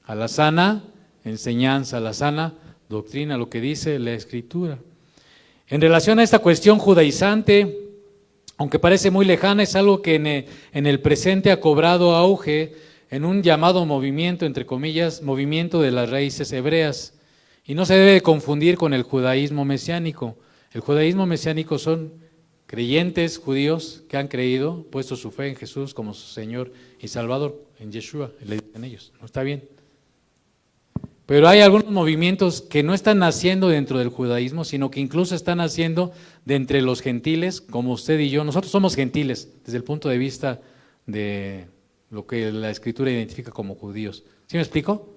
A la sana enseñanza, a la sana doctrina, lo que dice la Escritura. En relación a esta cuestión judaizante, aunque parece muy lejana, es algo que en el presente ha cobrado auge en un llamado movimiento, entre comillas, movimiento de las raíces hebreas. Y no se debe confundir con el judaísmo mesiánico. El judaísmo mesiánico son creyentes judíos que han creído, puesto su fe en Jesús como su Señor y Salvador, en Yeshua, le dicen ellos. ¿No está bien? Pero hay algunos movimientos que no están naciendo dentro del judaísmo, sino que incluso están naciendo de entre los gentiles, como usted y yo. Nosotros somos gentiles desde el punto de vista de lo que la Escritura identifica como judíos. ¿Sí me explico?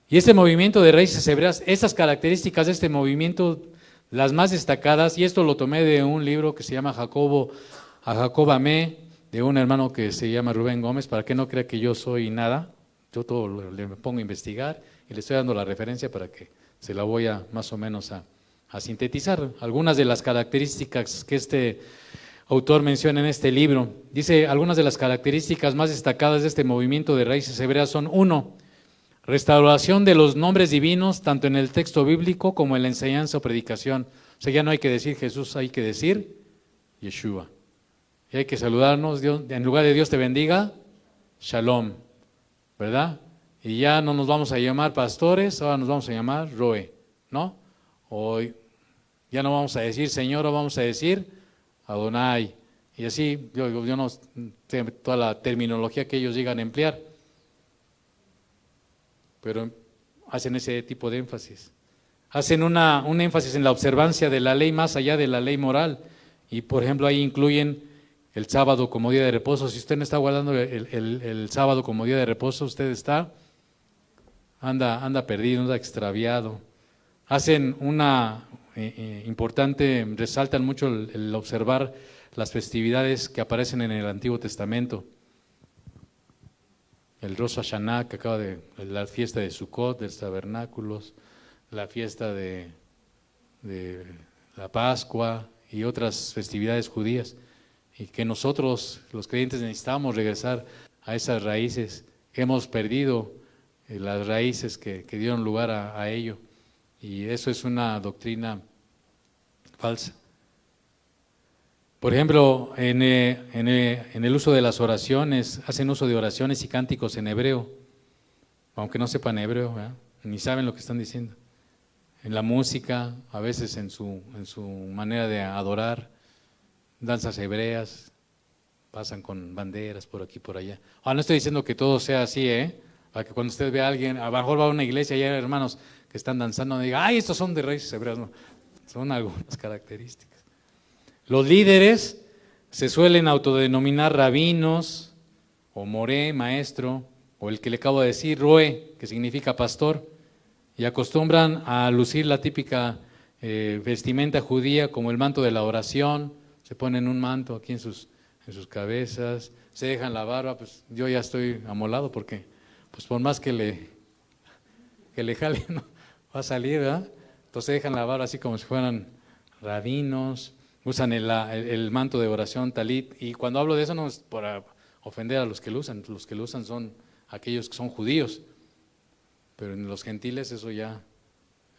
Y este movimiento de raíces hebreas, estas características de este movimiento, las más destacadas, y esto lo tomé de un libro que se llama a Jacob amé, de un hermano que se llama Rubén Gómez, para que no crea que yo soy nada. Yo todo le pongo a investigar y le estoy dando la referencia para que se la voy a más o menos a sintetizar. Algunas de las características que este autor menciona en este libro. Dice, algunas de las características más destacadas de este movimiento de raíces hebreas son: 1, restauración de los nombres divinos, tanto en el texto bíblico como en la enseñanza o predicación. O sea, ya no hay que decir Jesús, hay que decir Yeshua. Y hay que saludarnos, Dios, en lugar de Dios te bendiga, Shalom. ¿Verdad? Y ya no nos vamos a llamar pastores, ahora nos vamos a llamar Roe, ¿no? O ya no vamos a decir Señor, o vamos a decir Adonai. Y así, yo no sé toda la terminología que ellos llegan a emplear, pero hacen ese tipo de énfasis. Hacen un énfasis en la observancia de la ley más allá de la ley moral. Y por ejemplo, ahí incluyen el sábado como día de reposo. Si usted no está guardando el sábado como día de reposo, usted anda perdido, anda extraviado. Hacen una importante, resaltan mucho el observar las festividades que aparecen en el Antiguo Testamento. El Rosh Hashanah, que acaba de, la fiesta de Sukkot, de los tabernáculos, la fiesta de la Pascua y otras festividades judías. Y que nosotros, los creyentes, necesitamos regresar a esas raíces. Hemos perdido las raíces que dieron lugar a ello. Y eso es una doctrina falsa. Por ejemplo, en el uso de las oraciones, hacen uso de oraciones y cánticos en hebreo, aunque no sepan hebreo, ¿verdad? Ni saben lo que están diciendo. En la música, a veces en su manera de adorar, danzas hebreas, pasan con banderas por aquí por allá. No estoy diciendo que todo sea así, para que cuando usted vea a alguien, a lo mejor va a una iglesia y hay hermanos que están danzando, no diga, ¡ay, estos son de raíces hebreas! No, son algunas características. Los líderes se suelen autodenominar rabinos, o moré, maestro, o el que le acabo de decir, roe, que significa pastor, y acostumbran a lucir la típica vestimenta judía como el manto de la oración. Se ponen un manto aquí en sus cabezas, se dejan la barba. Pues yo ya estoy amolado porque pues por más que le jale, no va a salir, ¿verdad? Entonces dejan la barba así como si fueran rabinos, usan el manto de oración, talit. Y cuando hablo de eso no es para ofender a los que lo usan son aquellos que son judíos. pero en los gentiles eso ya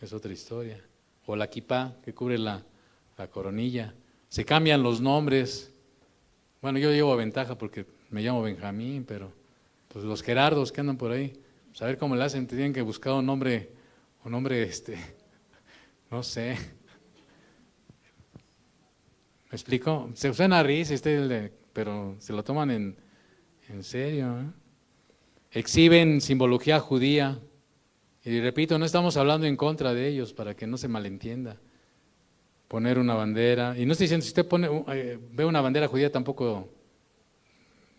es otra historia. O la kipá, que cubre la coronilla. Se cambian los nombres. Bueno, yo llevo ventaja porque me llamo Benjamín, pero pues los Gerardos que andan por ahí, pues a ver cómo le hacen, tienen que buscar un nombre, no sé. ¿Me explico? Se suena a risa, pero se lo toman en serio, ¿eh? Exhiben simbología judía. Y repito, no estamos hablando en contra de ellos para que no se malentienda. Poner una bandera, y no estoy diciendo, si usted ve una bandera judía tampoco,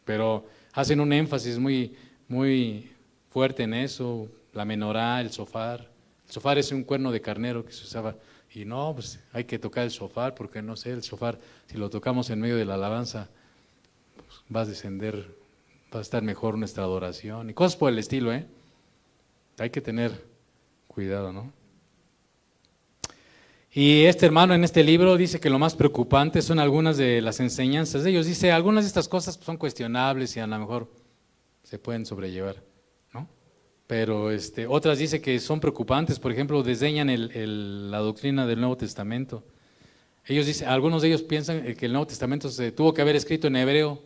pero hacen un énfasis muy, muy fuerte en eso, la menorá, el shofar. El shofar es un cuerno de carnero que se usaba, y no, pues hay que tocar el shofar, porque no sé, el shofar, si lo tocamos en medio de la alabanza, pues va a descender, va a estar mejor nuestra adoración, y cosas por el estilo, ¿eh? Hay que tener cuidado, ¿no? Y este hermano en este libro dice que lo más preocupante son algunas de las enseñanzas de ellos. Dice, algunas de estas cosas son cuestionables y a lo mejor se pueden sobrellevar, ¿no? Pero otras dice que son preocupantes, por ejemplo, desdeñan la doctrina del Nuevo Testamento. Ellos dicen, algunos de ellos piensan que el Nuevo Testamento se tuvo que haber escrito en hebreo,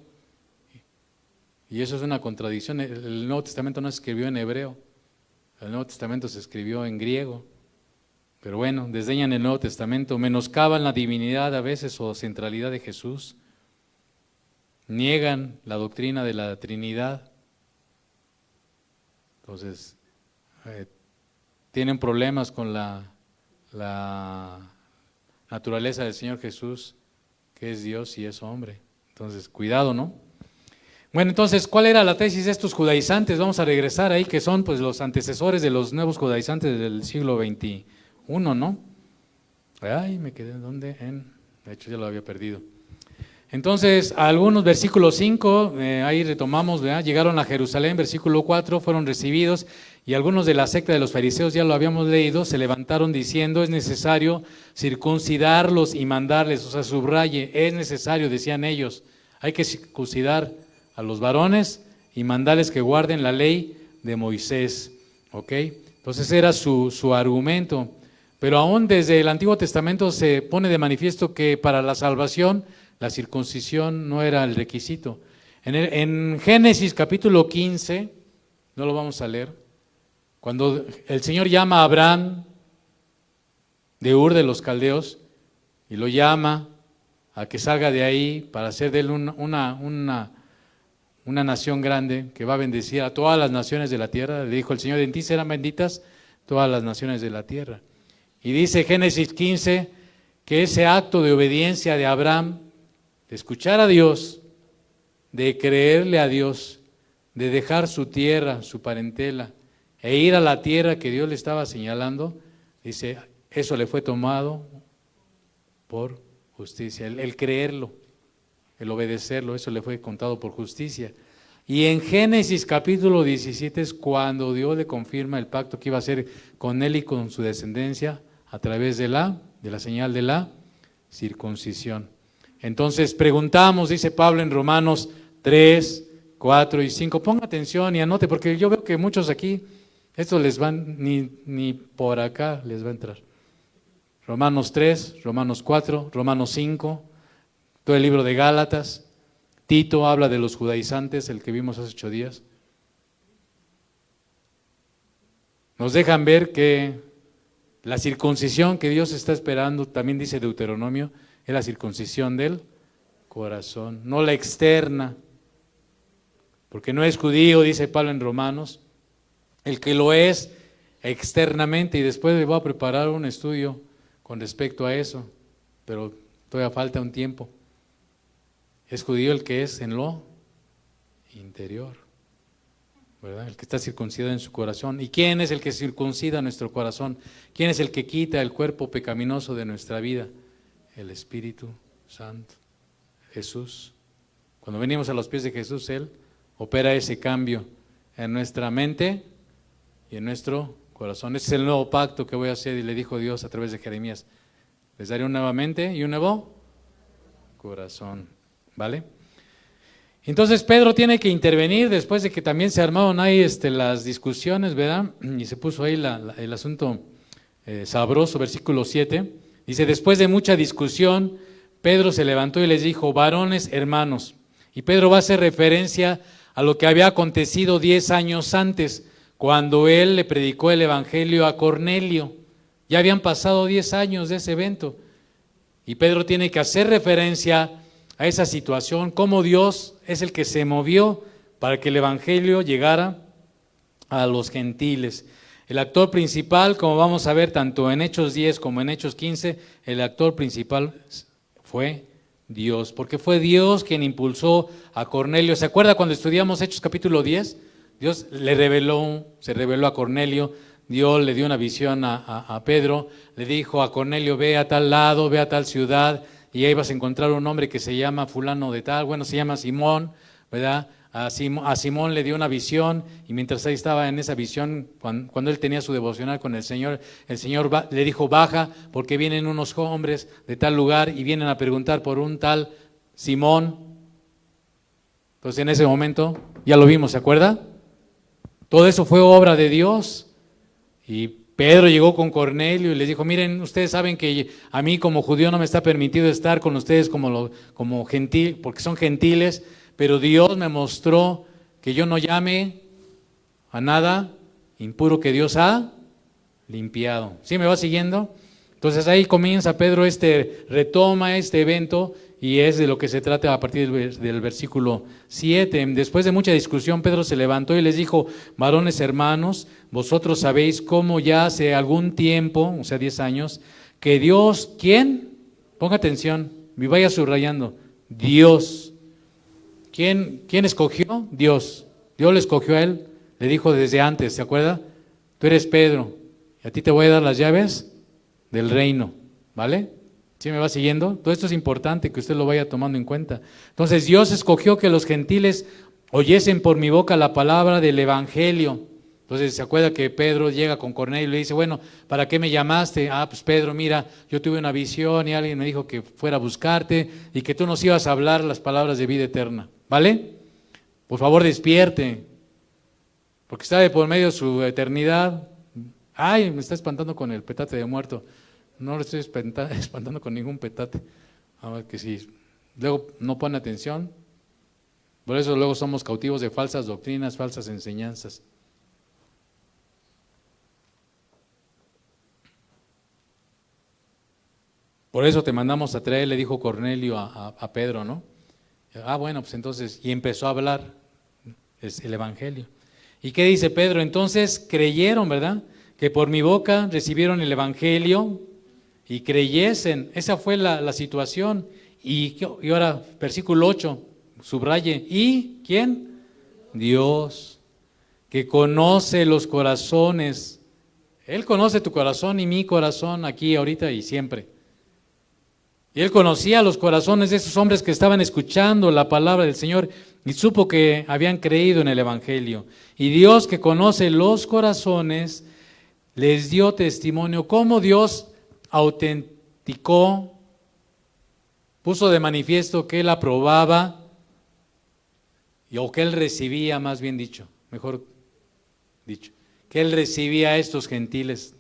y eso es una contradicción. El Nuevo Testamento no se escribió en hebreo, el Nuevo Testamento se escribió en griego. Pero bueno, desdeñan el Nuevo Testamento, menoscaban la divinidad a veces o centralidad de Jesús, niegan la doctrina de la Trinidad. Entonces, tienen problemas con la naturaleza del Señor Jesús, que es Dios y es hombre. Entonces, cuidado, ¿no? Bueno, entonces, ¿cuál era la tesis de estos judaizantes? Vamos a regresar ahí, que son pues los antecesores de los nuevos judaizantes del siglo XXI, ¿no? Ay, me quedé, ¿dónde? De hecho, ya lo había perdido. Entonces, algunos, versículo 5, ahí retomamos, ¿verdad? Llegaron a Jerusalén, versículo 4, fueron recibidos, y algunos de la secta de los fariseos, ya lo habíamos leído, se levantaron diciendo, es necesario circuncidarlos y mandarles, o sea, subraye, es necesario, decían ellos, hay que circuncidar a los varones y mandarles que guarden la ley de Moisés, ¿ok? Entonces era su argumento. Pero aún desde el Antiguo Testamento se pone de manifiesto que para la salvación la circuncisión no era el requisito. En Génesis capítulo 15, no lo vamos a leer, cuando el Señor llama a Abraham de Ur de los Caldeos y lo llama a que salga de ahí para hacer de él una nación grande que va a bendecir a todas las naciones de la tierra, le dijo el Señor, en ti serán benditas todas las naciones de la tierra. Y dice Génesis 15 que ese acto de obediencia de Abraham, de escuchar a Dios, de creerle a Dios, de dejar su tierra, su parentela, e ir a la tierra que Dios le estaba señalando, dice, eso le fue tomado por justicia, el creerlo, el obedecerlo, eso le fue contado por justicia. Y en Génesis capítulo 17 es cuando Dios le confirma el pacto que iba a hacer con él y con su descendencia a través de la señal de la circuncisión. Entonces preguntamos, dice Pablo en Romanos 3, 4 y 5, ponga atención y anote, porque yo veo que muchos aquí, esto les van, ni por acá les va a entrar. Romanos 3, Romanos 4, Romanos 5, todo el libro de Gálatas, Tito habla de los judaizantes, el que vimos hace 8 días. Nos dejan ver que la circuncisión que Dios está esperando, también dice Deuteronomio, es la circuncisión del corazón, no la externa, porque no es judío, dice Pablo en Romanos, el que lo es externamente, y después le voy a preparar un estudio con respecto a eso, pero todavía falta un tiempo. Es judío el que es en lo interior, ¿verdad? El que está circuncidado en su corazón. ¿Y quién es el que circuncida nuestro corazón? ¿Quién es el que quita el cuerpo pecaminoso de nuestra vida? El Espíritu Santo, Jesús. Cuando venimos a los pies de Jesús, Él opera ese cambio en nuestra mente y en nuestro corazón. Ese es el nuevo pacto que voy a hacer, y le dijo Dios a través de Jeremías. Les daré una nueva mente y un nuevo corazón, ¿vale? Entonces Pedro tiene que intervenir después de que también se armaron ahí las discusiones, ¿verdad? Y se puso ahí el asunto sabroso, versículo 7. Dice, después de mucha discusión, Pedro se levantó y les dijo, varones hermanos. Y Pedro va a hacer referencia a lo que había acontecido 10 años antes, cuando él le predicó el evangelio a Cornelio. Ya habían pasado 10 años de ese evento. Y Pedro tiene que hacer referencia a esa situación, cómo Dios es el que se movió para que el evangelio llegara a los gentiles. El actor principal, como vamos a ver tanto en Hechos 10 como en Hechos 15, el actor principal fue Dios, porque fue Dios quien impulsó a Cornelio. ¿Se acuerda cuando estudiamos Hechos capítulo 10? Dios se reveló a Cornelio, Dios le dio una visión a Pedro, le dijo a Cornelio, ve a tal lado, ve a tal ciudad, y ahí vas a encontrar un hombre que se llama fulano de tal, bueno, se llama Simón, ¿verdad? A Simón le dio una visión, y mientras ahí estaba en esa visión, cuando él tenía su devocional con el Señor le dijo, baja, porque vienen unos hombres de tal lugar y vienen a preguntar por un tal Simón. Entonces en ese momento, ya lo vimos, ¿se acuerda? Todo eso fue obra de Dios. Y Pedro llegó con Cornelio y les dijo, miren, ustedes saben que a mí como judío no me está permitido estar con ustedes como gentil, porque son gentiles, pero Dios me mostró que yo no llame a nada impuro que Dios ha limpiado. ¿Sí me va siguiendo? Entonces ahí comienza Pedro, retoma este evento y es de lo que se trata a partir del versículo 7. Después de mucha discusión, Pedro se levantó y les dijo, varones hermanos, vosotros sabéis cómo ya hace algún tiempo, o sea 10 años, que Dios, ¿quién? Ponga atención, me vaya subrayando, Dios. ¿Quién escogió? Dios. Dios le escogió a él, le dijo desde antes, ¿se acuerda? Tú eres Pedro, y a ti te voy a dar las llaves del reino, ¿vale? ¿Sí me va siguiendo? Todo esto es importante que usted lo vaya tomando en cuenta. Entonces Dios escogió que los gentiles oyesen por mi boca la palabra del evangelio. Entonces se acuerda que Pedro llega con Cornelio y le dice, bueno, ¿para qué me llamaste? Ah, pues Pedro, mira, yo tuve una visión y alguien me dijo que fuera a buscarte y que tú nos ibas a hablar las palabras de vida eterna, ¿vale? Por favor despierte, porque está de por medio de su eternidad. Ay, me está espantando con el petate de muerto. No lo estoy espantando con ningún petate. A ver que si luego no pone atención, por eso luego somos cautivos de falsas doctrinas, falsas enseñanzas. Por eso te mandamos a traer, le dijo Cornelio a Pedro, ¿no? Ah, bueno, pues entonces, y empezó a hablar el evangelio. ¿Y qué dice Pedro? Entonces creyeron, ¿verdad? Que por mi boca recibieron el evangelio y creyesen. Esa fue la situación. Y ahora, versículo 8, subraye. ¿Y quién? Dios, que conoce los corazones. Él conoce tu corazón y mi corazón aquí, ahorita y siempre. Y él conocía los corazones de esos hombres que estaban escuchando la palabra del Señor y supo que habían creído en el evangelio. Y Dios, que conoce los corazones, les dio testimonio. Cómo Dios autenticó, puso de manifiesto que él aprobaba, o que él recibía, más bien dicho, mejor dicho, que él recibía a estos gentiles,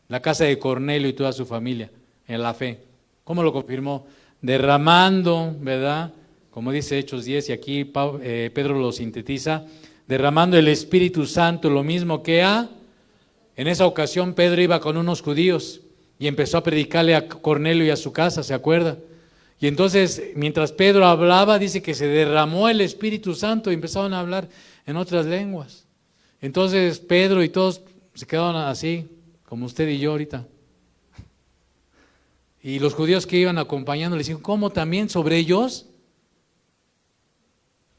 la casa de Cornelio y toda su familia, en la fe. ¿Cómo lo confirmó? Derramando, ¿verdad? Como dice Hechos 10, y aquí Pedro lo sintetiza, derramando el Espíritu Santo, lo mismo que en esa ocasión Pedro iba con unos judíos y empezó a predicarle a Cornelio y a su casa, ¿se acuerda? Y entonces, mientras Pedro hablaba, dice que se derramó el Espíritu Santo y empezaron a hablar en otras lenguas. Entonces Pedro y todos se quedaron así, como usted y yo ahorita. Y los judíos que iban acompañando le decían, ¿cómo también sobre ellos?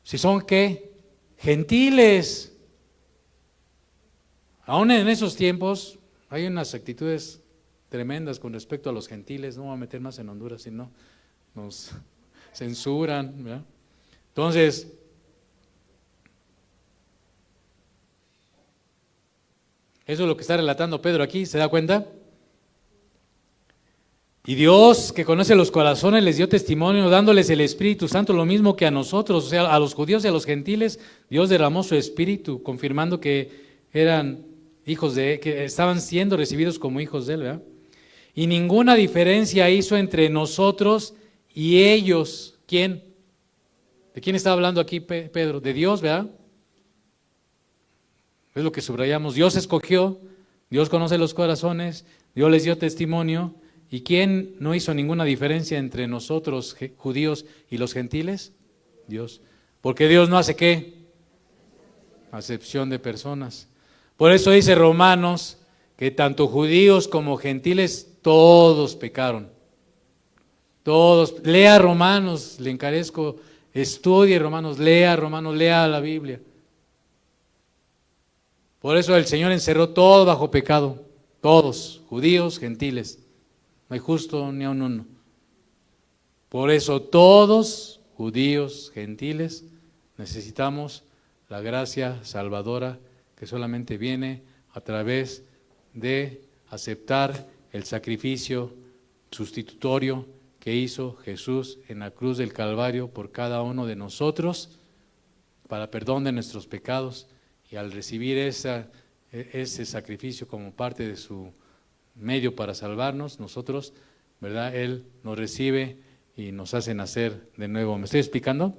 Si son ¿qué? Gentiles. Aún en esos tiempos hay unas actitudes tremendas con respecto a los gentiles. No voy a meter más en Honduras, si no nos censuran, ¿verdad? Entonces, eso es lo que está relatando Pedro aquí, ¿se da cuenta? Y Dios, que conoce los corazones, les dio testimonio dándoles el Espíritu Santo, lo mismo que a nosotros, o sea, a los judíos y a los gentiles, Dios derramó su Espíritu, confirmando que eran hijos de, que estaban siendo recibidos como hijos de él, ¿verdad? Y ninguna diferencia hizo entre nosotros y ellos. ¿Quién? ¿De quién está hablando aquí Pedro? De Dios, ¿verdad? Es lo que subrayamos. Dios escogió, Dios conoce los corazones, Dios les dio testimonio. ¿Y quién no hizo ninguna diferencia entre nosotros, judíos, y los gentiles? Dios. Porque Dios no hace ¿qué? Acepción de personas. Por eso dice Romanos que tanto judíos como gentiles todos pecaron. Todos. Lea Romanos, le encarezco, estudie Romanos, lea la Biblia. Por eso el Señor encerró todo bajo pecado. Todos, judíos, gentiles. No hay justo ni aun uno. Por eso todos, judíos, gentiles, necesitamos la gracia salvadora que solamente viene a través de aceptar el sacrificio sustitutorio que hizo Jesús en la cruz del Calvario por cada uno de nosotros para perdón de nuestros pecados. Y al recibir ese sacrificio como parte de su medio para salvarnos, nosotros, ¿verdad? Él nos recibe y nos hace nacer de nuevo. ¿Me estoy explicando?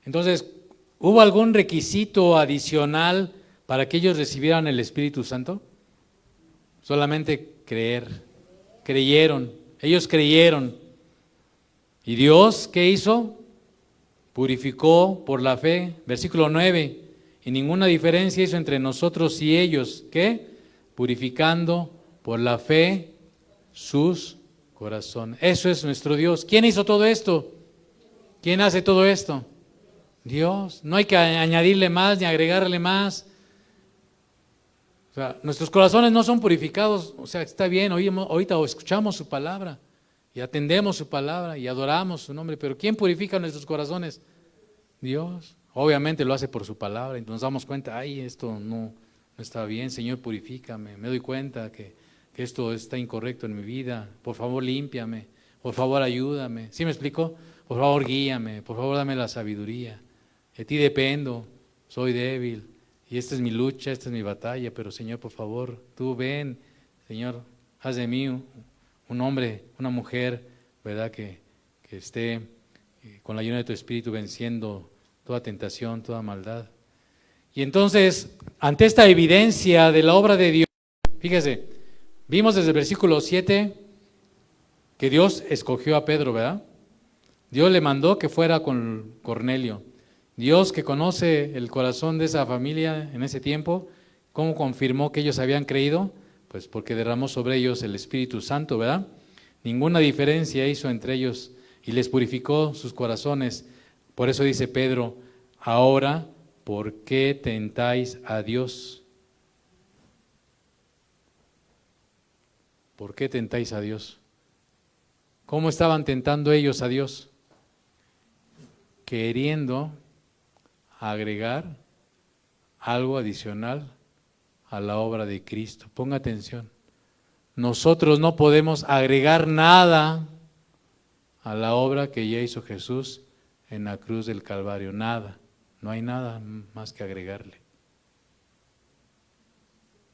Entonces, ¿hubo algún requisito adicional para que ellos recibieran el Espíritu Santo? Solamente creer. Creyeron. Ellos creyeron. ¿Y Dios qué hizo? Purificó por la fe. Versículo 9. Y ninguna diferencia hizo entre nosotros y ellos. ¿Qué? Purificando por la fe sus corazones. Eso es nuestro Dios. ¿Quién hizo todo esto? ¿Quién hace todo esto? Dios. No hay que añadirle más ni agregarle más. O sea, nuestros corazones no son purificados. O sea, está bien, ahorita escuchamos su palabra y atendemos su palabra y adoramos su nombre. Pero ¿quién purifica nuestros corazones? Dios. Obviamente lo hace por su palabra y nos damos cuenta, ay, esto no está bien, Señor, purifícame. Me doy cuenta que esto está incorrecto en mi vida. Por favor, límpiame. Por favor, ayúdame. ¿Sí me explico? Por favor, guíame. Por favor, dame la sabiduría. De ti dependo. Soy débil. Y esta es mi lucha, esta es mi batalla. Pero, Señor, por favor, tú ven, Señor, haz de mí un hombre, una mujer, ¿verdad? Que esté con la ayuda de tu Espíritu venciendo toda tentación, toda maldad. Y entonces, ante esta evidencia de la obra de Dios, fíjese, vimos desde el versículo 7 que Dios escogió a Pedro, ¿verdad? Dios le mandó que fuera con Cornelio. Dios, que conoce el corazón de esa familia en ese tiempo, ¿cómo confirmó que ellos habían creído? Pues porque derramó sobre ellos el Espíritu Santo, ¿verdad? Ninguna diferencia hizo entre ellos y les purificó sus corazones. Por eso dice Pedro, ahora, ¿por qué tentáis a Dios? ¿Por qué tentáis a Dios? ¿Cómo estaban tentando ellos a Dios? Queriendo agregar algo adicional a la obra de Cristo. Ponga atención. Nosotros no podemos agregar nada a la obra que ya hizo Jesús en la cruz del Calvario. Nada. No hay nada más que agregarle.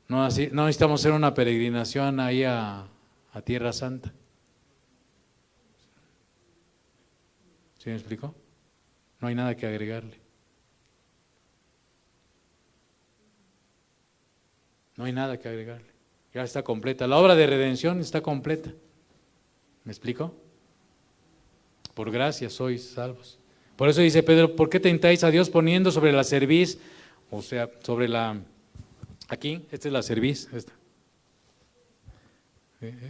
No necesitamos hacer una peregrinación ahí a Tierra Santa. ¿Sí me explicó? No hay nada que agregarle. No hay nada que agregarle. Ya está completa. La obra de redención está completa. ¿Me explico? Por gracia sois salvos. Por eso dice Pedro, ¿por qué tentáis a Dios poniendo sobre la cerviz? O sea, sobre la... Aquí, esta es la cerviz.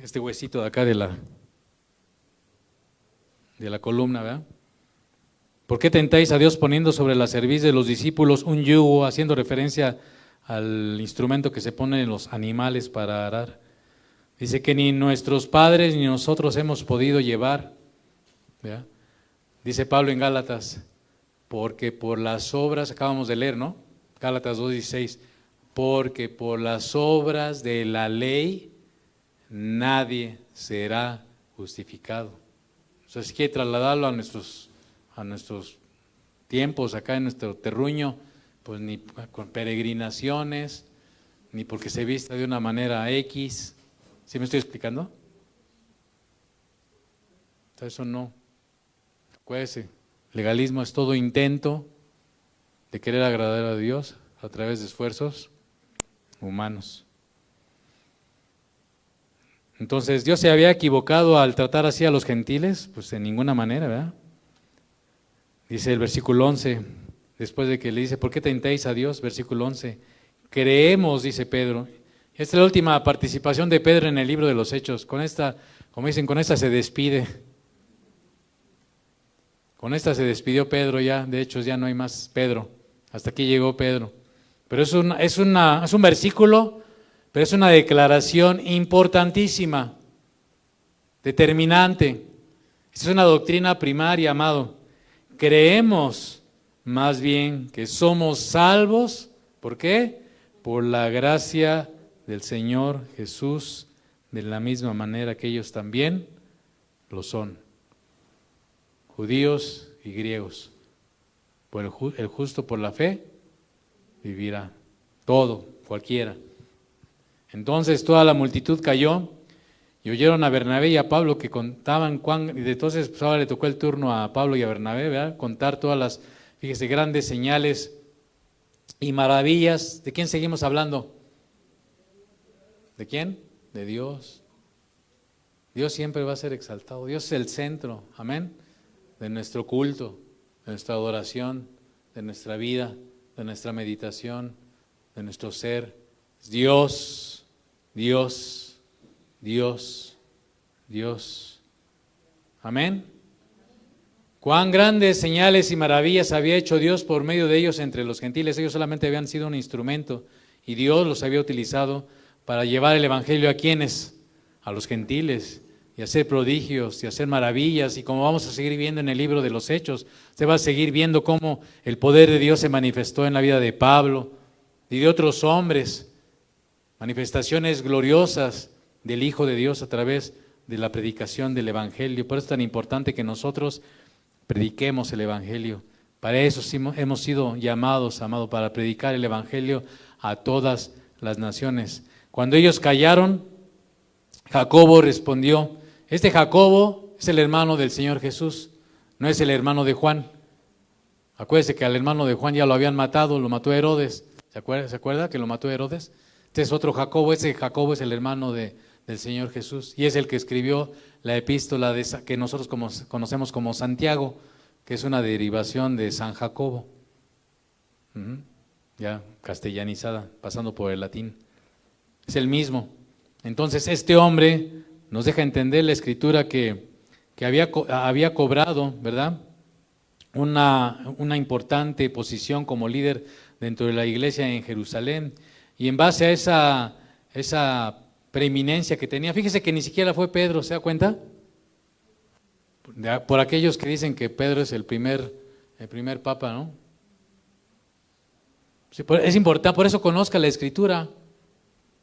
Este huesito de acá de la columna, ¿verdad? ¿Por qué tentáis a Dios poniendo sobre la cerviz de los discípulos un yugo, haciendo referencia al instrumento que se pone en los animales para arar? Dice que ni nuestros padres ni nosotros hemos podido llevar, ¿verdad? Dice Pablo en Gálatas, porque por las obras, acabamos de leer, ¿no? Gálatas 2:16, porque por las obras de la ley nadie será justificado. Entonces, si quiere trasladarlo a nuestros tiempos acá en nuestro terruño, pues ni con peregrinaciones, ni porque se vista de una manera X. ¿Sí me estoy explicando? Entonces, eso no. Acuérdese, legalismo es todo intento de querer agradar a Dios a través de esfuerzos humanos. Entonces, ¿Dios se había equivocado al tratar así a los gentiles? Pues en ninguna manera, ¿verdad? Dice el versículo 11, después de que le dice, ¿por qué tentáis a Dios? Versículo 11, creemos, dice Pedro. Esta es la última participación de Pedro en el libro de los Hechos. Con esta, como dicen, con esta se despide. Con esta se despidió Pedro ya, de hecho ya no hay más Pedro. Hasta aquí llegó Pedro. Pero es un versículo, pero es una declaración importantísima, determinante. Es una doctrina primaria, amado. Creemos más bien que somos salvos. ¿Por qué? Por la gracia del Señor Jesús, de la misma manera que ellos también lo son. Judíos y griegos. Por el justo por la fe vivirá. Todo, cualquiera. Entonces toda la multitud cayó y oyeron a Bernabé y a Pablo que contaban cuán, y entonces pues ahora le tocó el turno a Pablo y a Bernabé, ¿verdad? Contar todas las, fíjese, grandes señales y maravillas. ¿De quién seguimos hablando? ¿De quién? De Dios. Dios siempre va a ser exaltado. Dios es el centro, amén, de nuestro culto, de nuestra adoración, de nuestra vida, de nuestra meditación, de nuestro ser. Dios, Dios, Dios, Dios. Amén. Cuán grandes señales y maravillas había hecho Dios por medio de ellos entre los gentiles. Ellos solamente habían sido un instrumento y Dios los había utilizado para llevar el evangelio a quienes, a los gentiles, y hacer prodigios y hacer maravillas. Y como vamos a seguir viendo en el libro de los Hechos, usted va a seguir viendo cómo el poder de Dios se manifestó en la vida de Pablo y de otros hombres. Manifestaciones gloriosas del Hijo de Dios a través de la predicación del evangelio. Por eso es tan importante que nosotros prediquemos el evangelio. Para eso hemos sido llamados, amados, para predicar el evangelio a todas las naciones. Cuando ellos callaron, Jacobo respondió. Este Jacobo es el hermano del Señor Jesús, no es el hermano de Juan. Acuérdese que al hermano de Juan ya lo habían matado, lo mató Herodes. ¿Se acuerda que lo mató Herodes? Este es otro Jacobo, ese Jacobo es el hermano del Señor Jesús y es el que escribió la epístola que nosotros conocemos como Santiago, que es una derivación de San Jacobo, ya castellanizada, pasando por el latín. Es el mismo. Entonces este hombre nos deja entender la Escritura que había cobrado, ¿verdad?, una importante posición como líder dentro de la iglesia en Jerusalén, y en base a esa preeminencia que tenía, fíjese que ni siquiera fue Pedro, ¿se da cuenta? Por aquellos que dicen que Pedro es el primer papa, ¿no? Sí, es importante, por eso conozca la Escritura,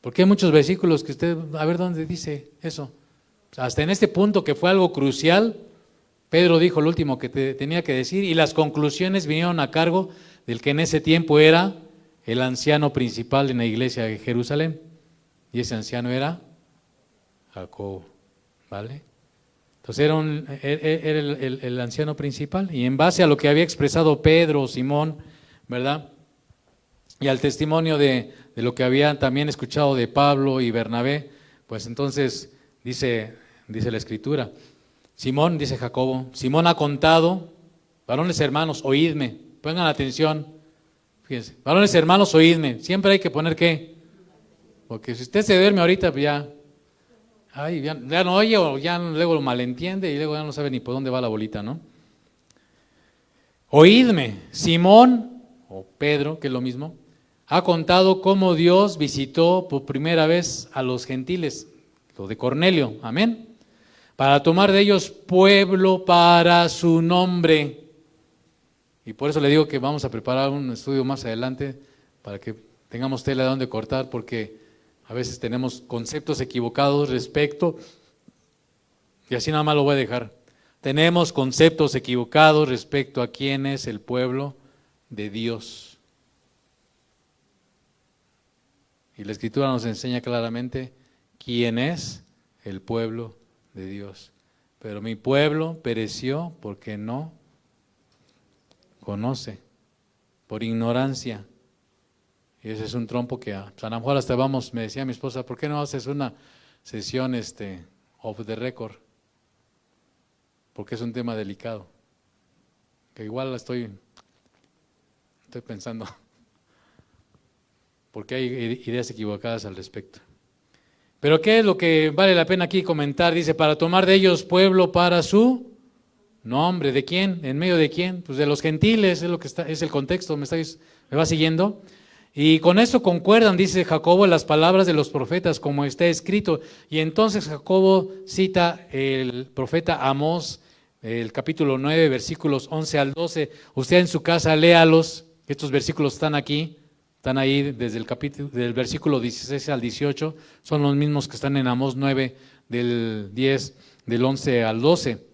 porque hay muchos versículos que usted, a ver dónde dice eso. Hasta en este punto que fue algo crucial, Pedro dijo lo último que tenía que decir y las conclusiones vinieron a cargo del que en ese tiempo era el anciano principal en la iglesia de Jerusalén. Y ese anciano era Jacobo, ¿vale? Entonces era el anciano principal, y en base a lo que había expresado Pedro, Simón, ¿verdad?, y al testimonio de lo que habían también escuchado de Pablo y Bernabé, pues entonces dice la Escritura, Simón, dice Jacobo, Simón ha contado, varones hermanos, oídme, pongan atención, fíjense, varones hermanos, oídme, siempre hay que poner ¿qué? Porque si usted se duerme ahorita, pues ya no oye, o ya luego lo malentiende y luego ya no sabe ni por dónde va la bolita, ¿no? Oídme, Simón, o Pedro, que es lo mismo, ha contado cómo Dios visitó por primera vez a los gentiles, lo de Cornelio, amén, para tomar de ellos pueblo para su nombre. Y por eso le digo que vamos a preparar un estudio más adelante para que tengamos tela de dónde cortar, porque A veces tenemos conceptos equivocados respecto, y así nada más lo voy a dejar. Tenemos conceptos equivocados respecto a quién es el pueblo de Dios. Y la Escritura nos enseña claramente quién es el pueblo de Dios. Pero mi pueblo pereció porque no conoce, por ignorancia. Y ese es un trompo que a lo mejor hasta vamos, me decía mi esposa, ¿por qué no haces una sesión off the record? Porque es un tema delicado, que igual estoy pensando, porque hay ideas equivocadas al respecto. Pero ¿qué es lo que vale la pena aquí comentar? Dice, para tomar de ellos pueblo para su nombre. ¿De quién? ¿En medio de quién? Pues de los gentiles, es lo que es el contexto, ¿me va siguiendo? Y con esto concuerdan, dice Jacobo, las palabras de los profetas, como está escrito. Y entonces Jacobo cita el profeta Amós, el capítulo 9, versículos 11 al 12. Usted en su casa léalos, estos versículos están aquí, están ahí desde del versículo 16 al 18, son los mismos que están en Amós 9, del 10, del 11 al 12.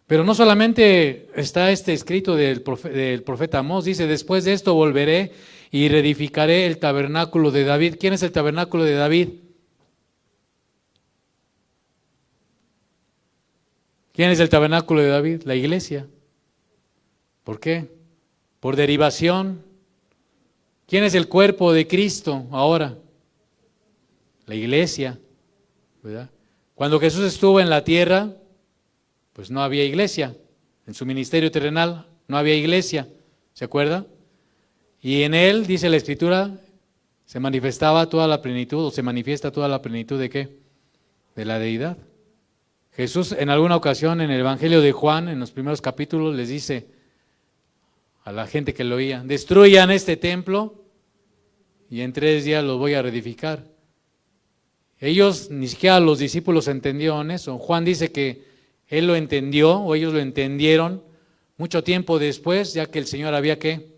Pero no solamente está escrito del profeta Amós, dice, después de esto volveré y reedificaré el tabernáculo de David. ¿Quién es el tabernáculo de David? ¿Quién es el tabernáculo de David? La iglesia. ¿Por qué? Por derivación. ¿Quién es el cuerpo de Cristo ahora? La iglesia, ¿verdad? Cuando Jesús estuvo en la tierra, pues no había iglesia. En su ministerio terrenal no había iglesia, ¿se acuerda? Y en él, dice la Escritura, se manifestaba toda la plenitud, o se manifiesta toda la plenitud ¿de qué? De la deidad. Jesús en alguna ocasión en el Evangelio de Juan, en los primeros capítulos, les dice a la gente que lo oía, destruyan este templo y en 3 días lo voy a reedificar. Ellos, ni siquiera los discípulos entendieron eso. Juan dice que él lo entendió, o ellos lo entendieron, mucho tiempo después, ya que el Señor había ¿qué?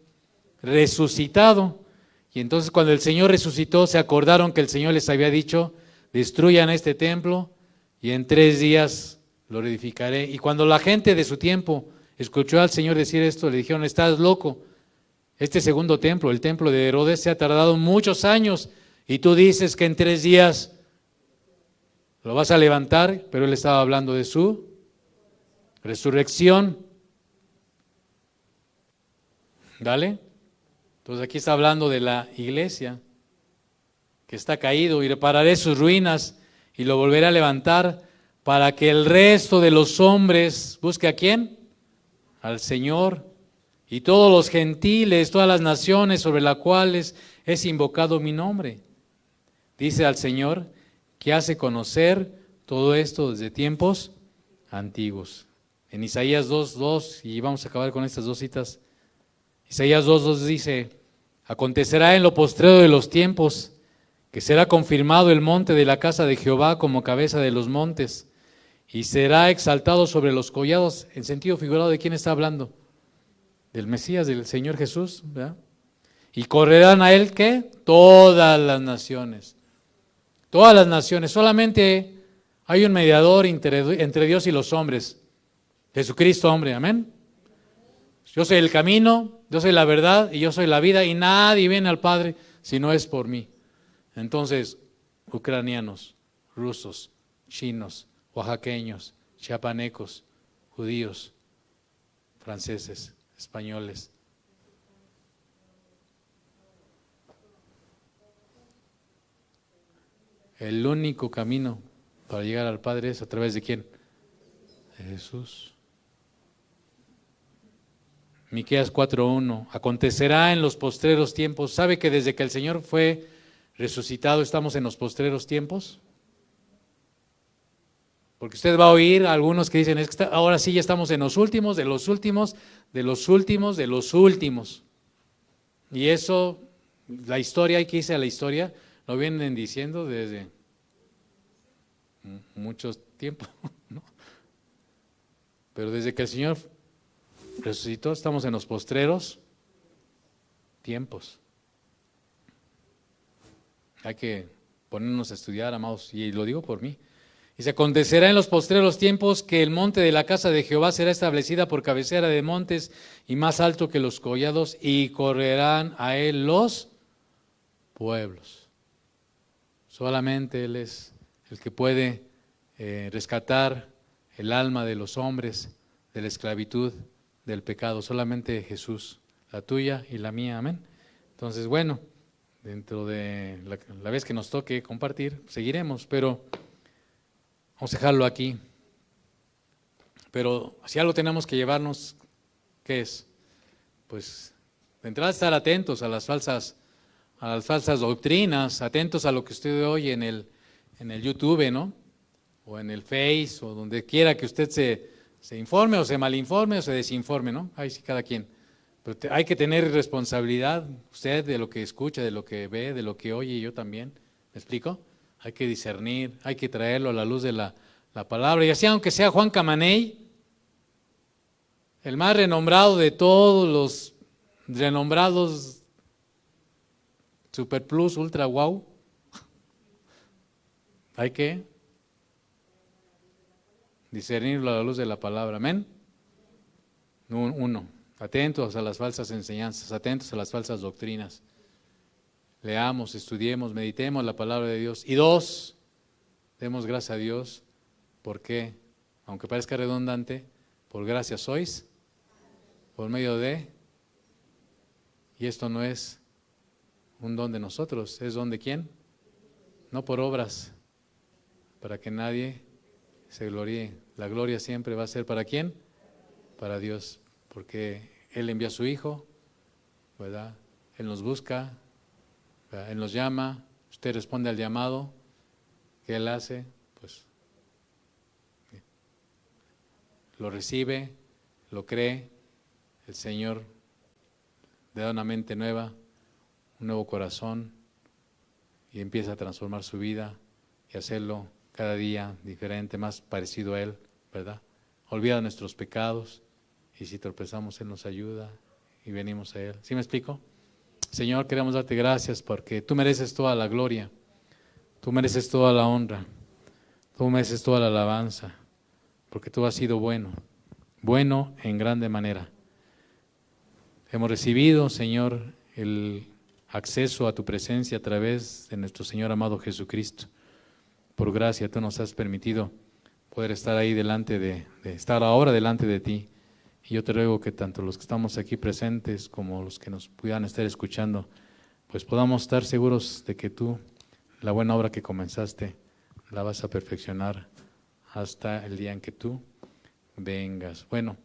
Resucitado. Y entonces cuando el Señor resucitó, se acordaron que el Señor les había dicho, destruyan este templo y en 3 días lo reedificaré. Y cuando la gente de su tiempo escuchó al Señor decir esto, le dijeron, estás loco. Este segundo templo, el templo de Herodes, se ha tardado muchos años y tú dices que en 3 días lo vas a levantar, pero él estaba hablando de su resurrección. ¿Vale? Entonces aquí está hablando de la iglesia que está caído y repararé sus ruinas y lo volveré a levantar para que el resto de los hombres busque ¿a quién? Al Señor y todos los gentiles, todas las naciones sobre las cuales es invocado mi nombre. Dice al Señor que hace conocer todo esto desde tiempos antiguos. En Isaías 2:2, y vamos a acabar con estas 2 citas, Isaías 2:2 dice, acontecerá en lo postrero de los tiempos que será confirmado el monte de la casa de Jehová como cabeza de los montes y será exaltado sobre los collados. En sentido figurado, ¿de quién está hablando? Del Mesías, del Señor Jesús, ¿verdad? Y correrán a él, ¿qué? Todas las naciones. Todas las naciones. Solamente hay un mediador entre Dios y los hombres. Jesucristo, hombre, amén. Yo soy el camino, yo soy la verdad y yo soy la vida y nadie viene al Padre si no es por mí. Entonces, ucranianos, rusos, chinos, oaxaqueños, chiapanecos, judíos, franceses, españoles. El único camino para llegar al Padre es a través de ¿quién? De Jesús. Miqueas 4:1, acontecerá en los postreros tiempos. ¿Sabe que desde que el Señor fue resucitado estamos en los postreros tiempos? Porque usted va a oír a algunos que dicen, es que ahora sí ya estamos en los últimos, de los últimos, de los últimos, de los últimos. Y eso, la historia, hay que irse a la historia, lo vienen diciendo desde mucho tiempo, ¿no? Pero desde que el Señor resucitó, estamos en los postreros tiempos. Hay que ponernos a estudiar, amados, y lo digo por mí. Dice, acontecerá en los postreros tiempos que el monte de la casa de Jehová será establecida por cabecera de montes y más alto que los collados, y correrán a él los pueblos. Solamente Él es el que puede rescatar el alma de los hombres de la esclavitud, del pecado. Solamente Jesús, la tuya y la mía, amén. Entonces, bueno, dentro de la vez que nos toque compartir, seguiremos, pero vamos a dejarlo aquí. Pero si algo tenemos que llevarnos, ¿qué es? Pues de entrada estar atentos a las falsas doctrinas, atentos a lo que usted oye en el YouTube, ¿no? O en el Face, o donde quiera que usted se informe, o se malinforme, o se desinforme, ¿no? Ahí sí, cada quien. Pero hay que tener responsabilidad, usted, de lo que escucha, de lo que ve, de lo que oye, y yo también. ¿Me explico? Hay que discernir, hay que traerlo a la luz de la palabra. Y así, aunque sea Juan Camaney, el más renombrado de todos los renombrados Super Plus, Ultra Wow, hay que discernirlo a la luz de la palabra, amén. Uno, atentos a las falsas enseñanzas, atentos a las falsas doctrinas. Leamos, estudiemos, meditemos la palabra de Dios. Y dos, demos gracias a Dios, porque, aunque parezca redundante, por gracia sois, por medio de, y esto no es un don de nosotros, ¿es don de quién? No por obras, para que nadie se gloríe. La gloria siempre va a ser ¿para quién? Para Dios, porque Él envía a su Hijo, ¿verdad? Él nos busca, ¿verdad? Él nos llama, usted responde al llamado que Él hace, pues lo recibe, lo cree, el Señor le da una mente nueva, un nuevo corazón, y empieza a transformar su vida y hacerlo cada día diferente, más parecido a Él, ¿verdad? Olvida nuestros pecados, y si tropezamos Él nos ayuda y venimos a Él. ¿Sí me explico? Señor, queremos darte gracias porque tú mereces toda la gloria, tú mereces toda la honra, tú mereces toda la alabanza, porque tú has sido bueno, bueno en grande manera. Hemos recibido, Señor, el acceso a tu presencia a través de nuestro Señor amado Jesucristo. Por gracia tú nos has permitido poder estar ahí estar ahora delante de ti. Y yo te ruego que tanto los que estamos aquí presentes como los que nos puedan estar escuchando, pues podamos estar seguros de que tú, la buena obra que comenzaste, la vas a perfeccionar hasta el día en que tú vengas. Bueno.